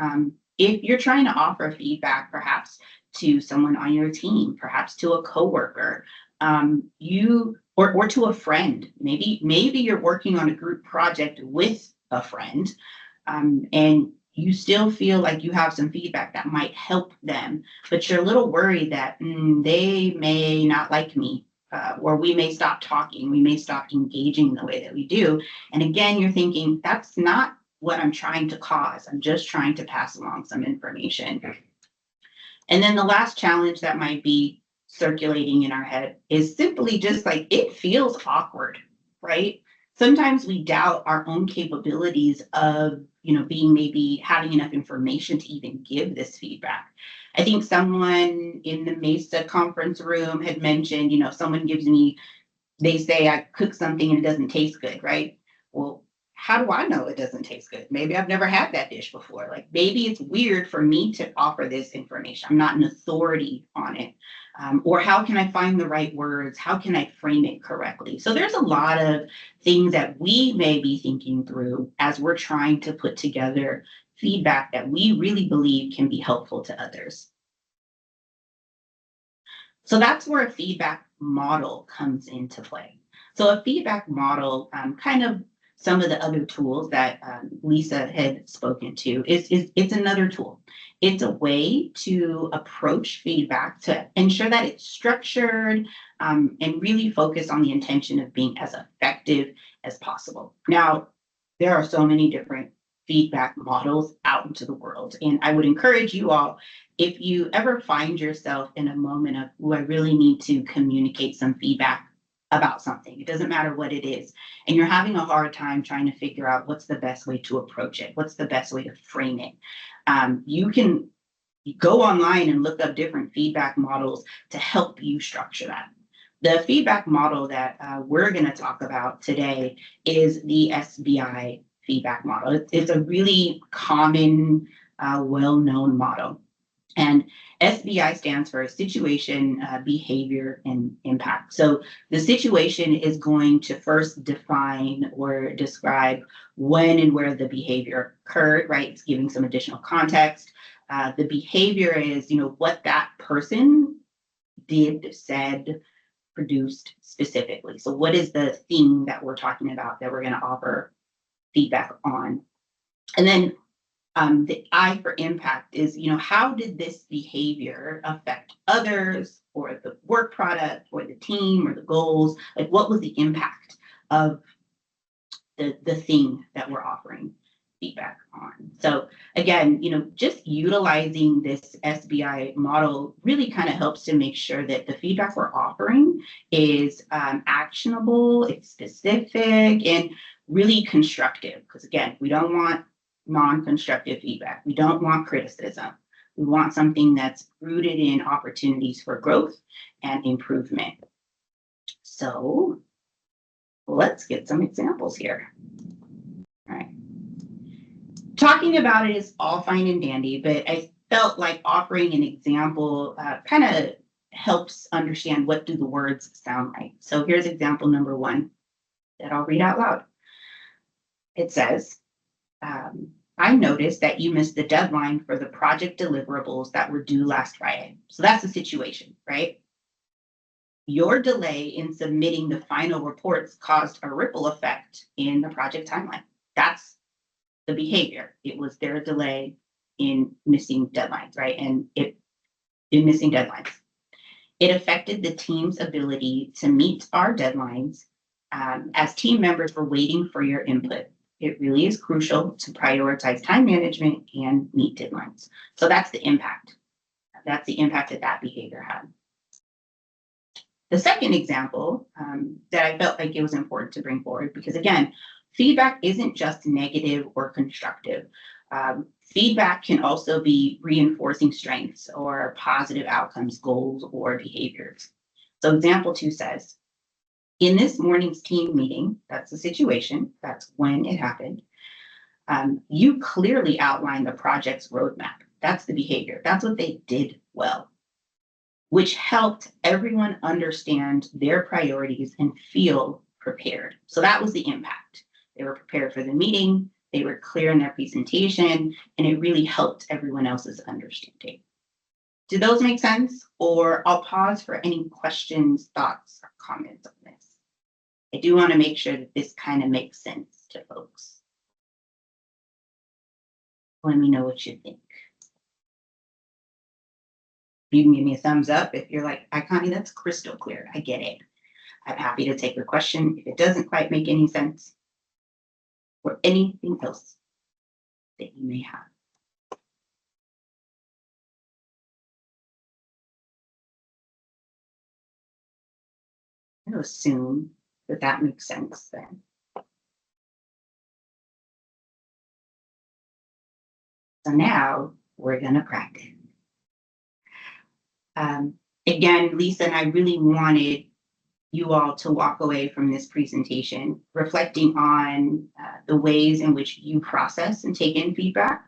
If you're trying to offer feedback, perhaps to someone on your team, perhaps to a coworker, or to a friend, maybe you're working on a group project with a friend, and you still feel like you have some feedback that might help them, but you're a little worried that they may not like me. Or we may stop talking, we may stop engaging the way that we do. And again, you're thinking, that's not what I'm trying to cause. I'm just trying to pass along some information. And then the last challenge that might be circulating in our head is simply just like, it feels awkward, right? Sometimes we doubt our own capabilities of, being maybe having enough information to even give this feedback. I think someone in the Mesa conference room had mentioned, someone they say I cook something and it doesn't taste good, right? Well, how do I know it doesn't taste good? Maybe I've never had that dish before. Like maybe it's weird for me to offer this information. I'm not an authority on it. Or how can I find the right words? How can I frame it correctly? So there's a lot of things that we may be thinking through as we're trying to put together feedback that we really believe can be helpful to others. So that's where a feedback model comes into play. So a feedback model, kind of some of the other tools that Lisa had spoken to, it's another tool. It's a way to approach feedback to ensure that it's structured and really focus on the intention of being as effective as possible. Now, there are so many different feedback models out into the world. And I would encourage you all, if you ever find yourself in a moment of, oh, I really need to communicate some feedback about something, it doesn't matter what it is, and you're having a hard time trying to figure out what's the best way to approach it, what's the best way to frame it, you can go online and look up different feedback models to help you structure that. The feedback model that we're going to talk about today is the SBI feedback model. It's a really common, well-known model. And SBI stands for situation, behavior, and impact. So the situation is going to first define or describe when and where the behavior occurred, right? It's giving some additional context. The behavior is, what that person did, said, produced specifically. So what is the thing that we're talking about that we're going to offer feedback on? And then the I for impact is, how did this behavior affect others or the work product or the team or the goals? Like, what was the impact of the thing that we're offering feedback on? So again, just utilizing this SBI model really kind of helps to make sure that the feedback we're offering is actionable, it's specific, and really constructive. Because again, we don't want non-constructive feedback. We don't want criticism. We want something that's rooted in opportunities for growth and improvement. So let's get some examples here. All right. Talking about it is all fine and dandy, but I felt like offering an example kind of helps understand what do the words sound like. So here's example number 1 that I'll read out loud. It says, I noticed that you missed the deadline for the project deliverables that were due last Friday. So that's the situation, right? Your delay in submitting the final reports caused a ripple effect in the project timeline. That's the behavior. It was their delay in missing deadlines, right? And in missing deadlines. It affected the team's ability to meet our deadlines as team members were waiting for your input. It really is crucial to prioritize time management and meet deadlines. So that's the impact. That's the impact that behavior had. The second example that I felt like it was important to bring forward, because again, feedback isn't just negative or constructive. Feedback can also be reinforcing strengths or positive outcomes, goals, or behaviors. So example 2 says, in this morning's team meeting, that's the situation, that's when it happened, you clearly outlined the project's roadmap. That's the behavior. That's what they did well, which helped everyone understand their priorities and feel prepared. So that was the impact. They were prepared for the meeting, they were clear in their presentation, and it really helped everyone else's understanding. Do those make sense? Or I'll pause for any questions, thoughts, or comments on this. I do want to make sure that this kind of makes sense to folks. Let me know what you think. You can give me a thumbs up if you're like, Connie, that's crystal clear. I get it. I'm happy to take your question if it doesn't quite make any sense, or anything else that you may have. I'm going to assume that that makes sense then. So now we're going to practice. Again, Lisa and I really wanted you all to walk away from this presentation reflecting on the ways in which you process and take in feedback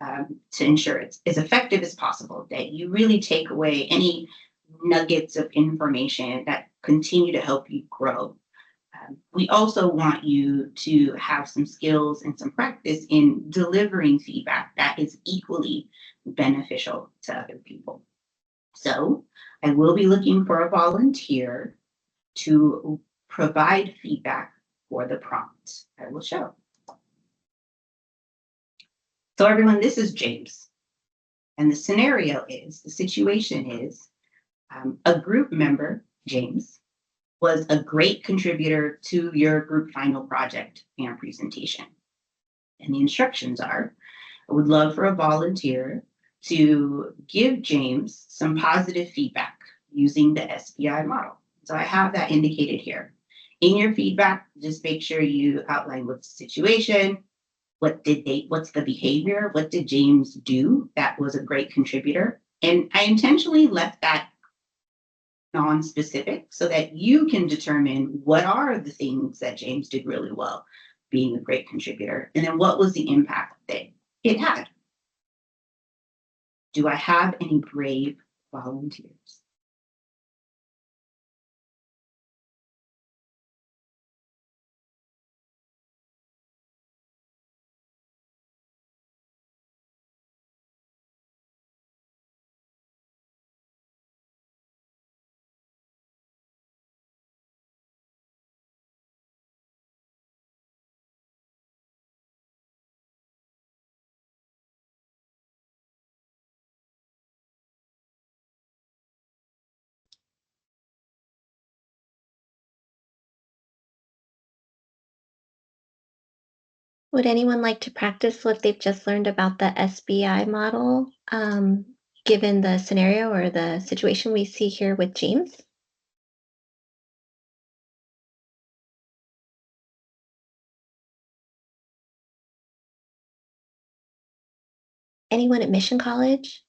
to ensure it's as effective as possible, that you really take away any nuggets of information that continue to help you grow. We also want you to have some skills and some practice in delivering feedback that is equally beneficial to other people. So I will be looking for a volunteer to provide feedback for the prompt I will show. So everyone, this is James. And the scenario is, the situation is, a group member, James, was a great contributor to your group final project and presentation. And the instructions are, I would love for a volunteer to give James some positive feedback using the SPI model. So I have that indicated here. In your feedback, just make sure you outline what's the situation, what's the behavior, what did James do that was a great contributor. And I intentionally left that non-specific so that you can determine what are the things that James did really well, being a great contributor, and then what was the impact that it had. Do I have any brave volunteers? Would anyone like to practice what they've just learned about the SBI model, given the scenario or the situation we see here with James? Anyone at Mission College?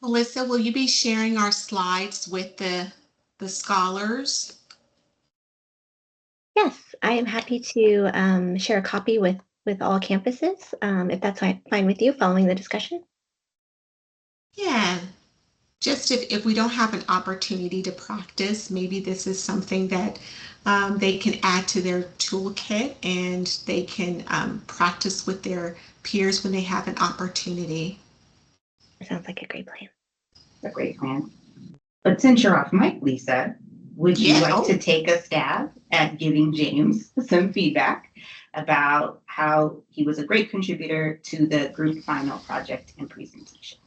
Melissa, will you be sharing our slides with the scholars? Yes, I am happy to share a copy with all campuses, if that's fine with you, following the discussion. Yeah, just if we don't have an opportunity to practice, maybe this is something that they can add to their toolkit and they can practice with their peers when they have an opportunity. Sounds like a great plan. A great plan. But since you're off mic, Lisa, would you Yeah. like Oh. to take a stab at giving James some feedback about how he was a great contributor to the group final project and presentation?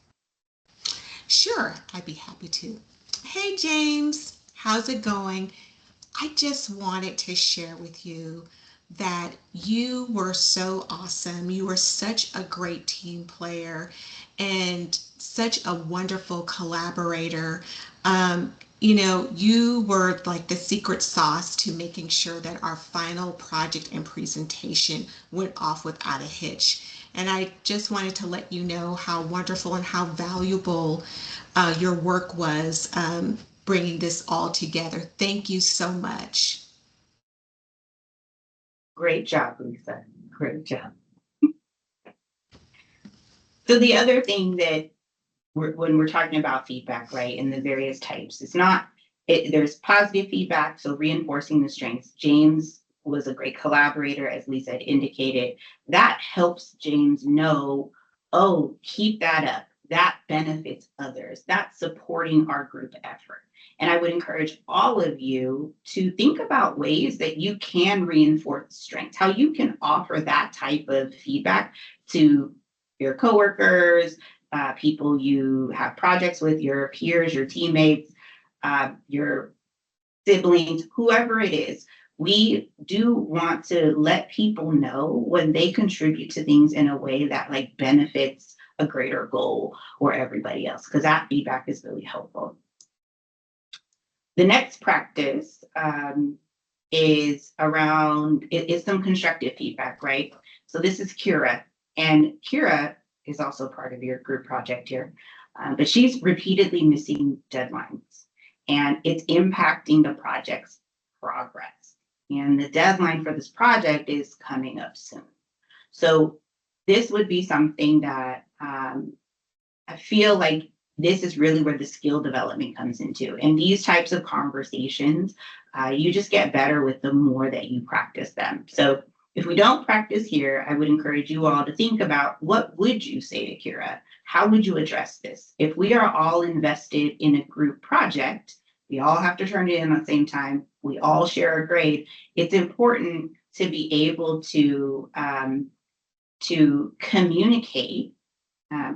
Sure, I'd be happy to. Hey, James, how's it going? I just wanted to share with you that you were so awesome. You were such a great team player and such a wonderful collaborator. You were like the secret sauce to making sure that our final project and presentation went off without a hitch. And I just wanted to let you know how wonderful and how valuable your work was bringing this all together. Thank you so much. Great job, Lisa. Great job. So the other thing that when we're talking about feedback, right, and the various types, there's positive feedback, so reinforcing the strengths. James was a great collaborator, as Lisa had indicated. That helps James know, oh, keep that up. That benefits others. That's supporting our group effort. And I would encourage all of you to think about ways that you can reinforce strengths, how you can offer that type of feedback to your coworkers, people you have projects with, your peers, your teammates, your siblings, whoever it is. We do want to let people know when they contribute to things in a way that like benefits a greater goal or everybody else, because that feedback is really helpful. The next practice is some constructive feedback, right? So this is Kira, and Kira is also part of your group project here, but she's repeatedly missing deadlines, and it's impacting the project's progress. And the deadline for this project is coming up soon. So this would be something that I feel like this is really where the skill development comes into. And these types of conversations, you just get better with the more that you practice them. So if we don't practice here, I would encourage you all to think about, what would you say to Kira? How would you address this? If we are all invested in a group project, we all have to turn it in at the same time, we all share a grade, it's important to be able to to communicate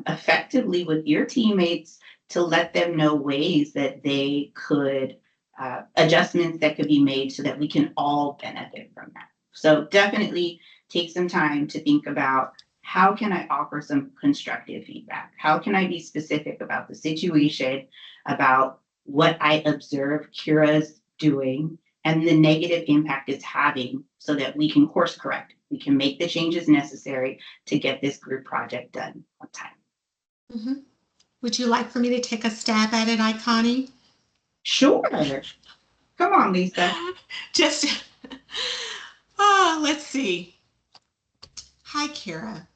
effectively with your teammates to let them know ways that they could, adjustments that could be made so that we can all benefit from that. So definitely take some time to think about, how can I offer some constructive feedback? How can I be specific about the situation, about what I observe Kira's doing and the negative impact it's having, so that we can course correct. We can make the changes necessary to get this group project done on time. Mm-hmm. Would you like for me to take a stab at it, Connie? Sure. Come on, Lisa. Just, oh, let's see. Hi, Kira.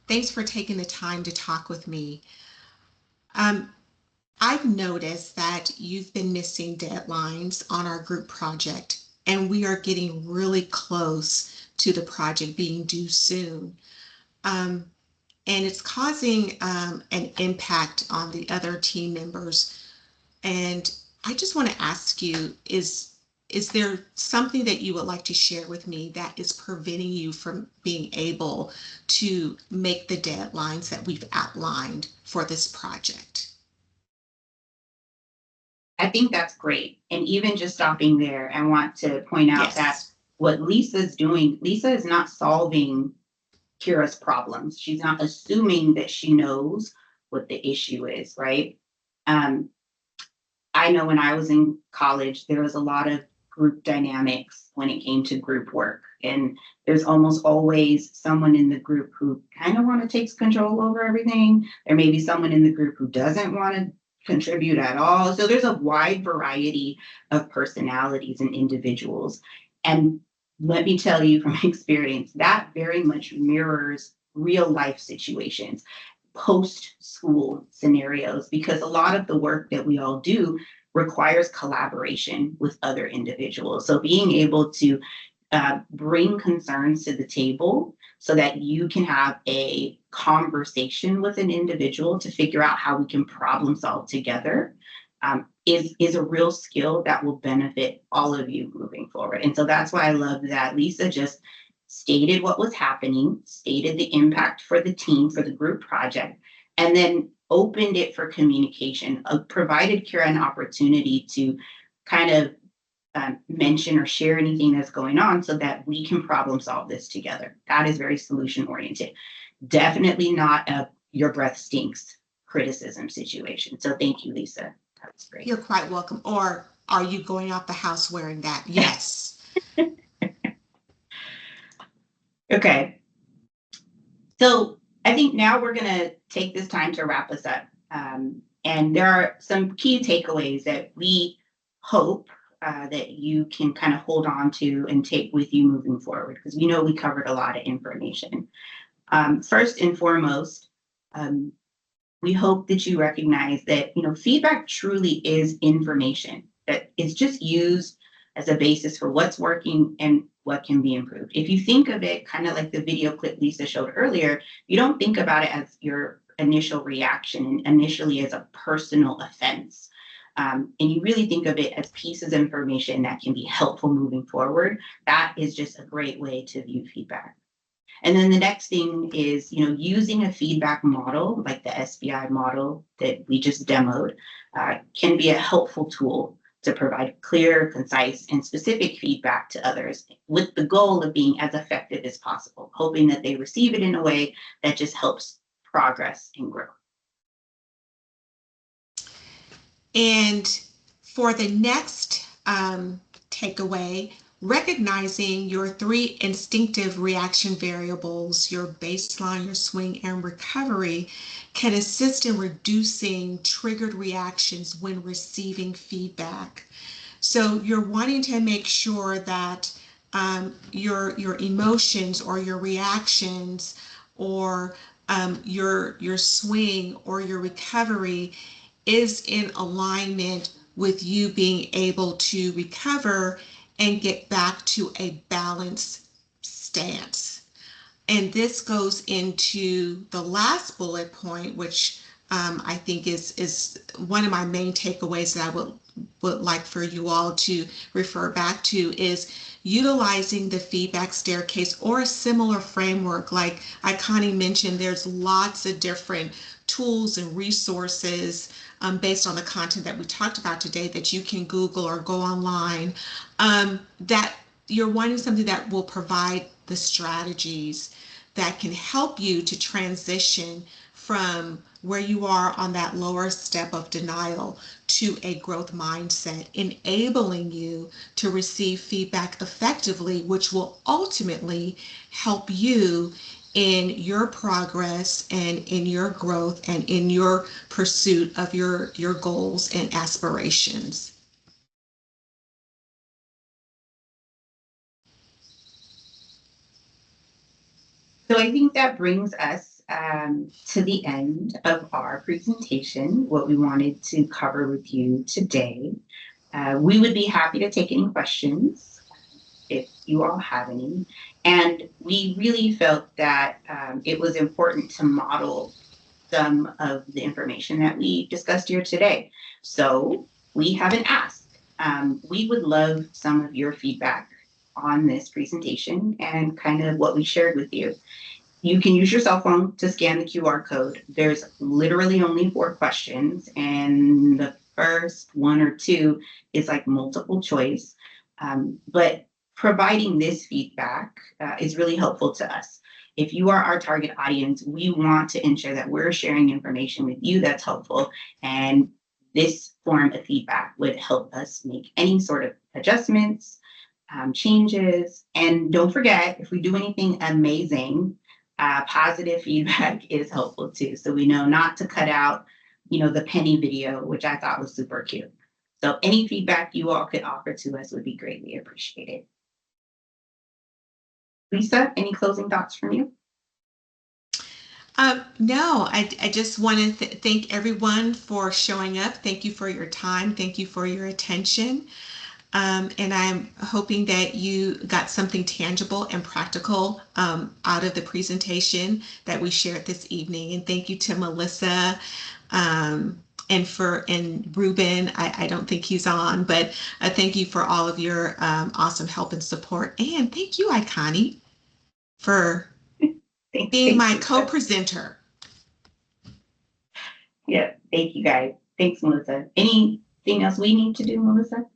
Thanks for taking the time to talk with me. I've noticed that you've been missing deadlines on our group project, and we are getting really close to the project being due soon. Um, and it's causing an impact on the other team members. And I just want to ask you, is there something that you would like to share with me that is preventing you from being able to make the deadlines that we've outlined for this project? I think that's great. And even just stopping there, I want to point out that Yes. what Lisa's doing, Lisa is not solving Kira's problems. She's not assuming that she knows what the issue is, right? Um, I know when I was in college, there was a lot of group dynamics when it came to group work. And there's almost always someone in the group who kind of want to take control over everything. There may be someone in the group who doesn't want to contribute at all. So there's a wide variety of personalities and individuals. And let me tell you from experience, that very much mirrors real life situations, post school scenarios, because a lot of the work that we all do requires collaboration with other individuals. So being able to bring concerns to the table so that you can have a conversation with an individual to figure out how we can problem solve together, is a real skill that will benefit all of you moving forward. And so that's why I love that Lisa just stated what was happening, stated the impact for the team, for the group project, and then opened it for communication, provided Kira an opportunity to kind of mention or share anything that's going on so that we can problem solve this together. That is very solution oriented. Definitely not a your breath stinks criticism situation. So thank you, Lisa. That's great. You're quite welcome. Or are you going out the house wearing that? Yes. Okay. So I think now we're going to take this time to wrap us up. And there are some key takeaways that we hope that you can kind of hold on to and take with you moving forward, because we know we covered a lot of information. First and foremost, we hope that you recognize that, feedback truly is information that is just used as a basis for what's working and what can be improved. If you think of it kind of like the video clip Lisa showed earlier, you don't think about it as your initial reaction and initially as a personal offense. And you really think of it as pieces of information that can be helpful moving forward. That is just a great way to view feedback. And then the next thing is, using a feedback model like the SBI model that we just demoed can be a helpful tool to provide clear, concise, and specific feedback to others with the goal of being as effective as possible, hoping that they receive it in a way that just helps progress and grow. And for the next takeaway, recognizing your three instinctive reaction variables, your baseline, your swing, and recovery, can assist in reducing triggered reactions when receiving feedback. So you're wanting to make sure that your emotions or your reactions or your swing or your recovery is in alignment with you being able to recover and get back to a balanced stance. And this goes into the last bullet point, which I think is one of my main takeaways that I would like for you all to refer back to, is utilizing the feedback staircase or a similar framework. Like Ikani mentioned, there's lots of different tools and resources based on the content that we talked about today that you can Google or go online, that you're wanting something that will provide the strategies that can help you to transition from where you are on that lower step of denial to a growth mindset, enabling you to receive feedback effectively, which will ultimately help you in your progress and in your growth and in your pursuit of your goals and aspirations. So I think that brings us to the end of our presentation, what we wanted to cover with you today. We would be happy to take any questions if you all have any. And we really felt that it was important to model some of the information that we discussed here today. So we have an ask. We would love some of your feedback on this presentation and kind of what we shared with you. You can use your cell phone to scan the QR code. There's literally only 4 questions, and the first 1 or 2 is like multiple choice. But providing this feedback is really helpful to us. If you are our target audience, we want to ensure that we're sharing information with you that's helpful, and this form of feedback would help us make any sort of adjustments, changes. And don't forget, if we do anything amazing, positive feedback is helpful too. So we know not to cut out, the penny video, which I thought was super cute. So any feedback you all could offer to us would be greatly appreciated. Lisa, any closing thoughts from you? No, I just want to thank everyone for showing up. Thank you for your time. Thank you for your attention. And I'm hoping that you got something tangible and practical out of the presentation that we shared this evening. And thank you to Melissa and Ruben. I don't think he's on, but thank you for all of your awesome help and support. And thank you, Ikani, for being my co-presenter. Yeah, thank you guys. Thanks, Melissa. Anything else we need to do, Melissa?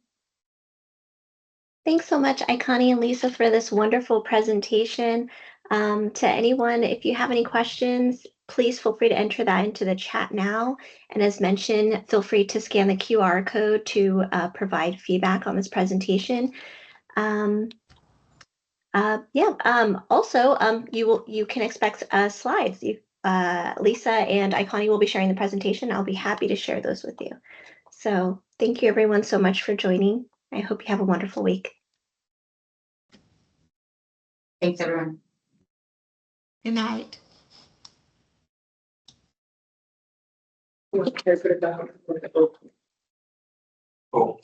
Thanks so much, Ikani and Lisa, for this wonderful presentation. To anyone, if you have any questions, please feel free to enter that into the chat now. And as mentioned, feel free to scan the QR code to provide feedback on this presentation. Also, you can expect slides. Lisa and Ikani will be sharing the presentation. I'll be happy to share those with you. So thank you everyone so much for joining. I hope you have a wonderful week. Thanks, everyone. Good night. Can I put it down? Oh.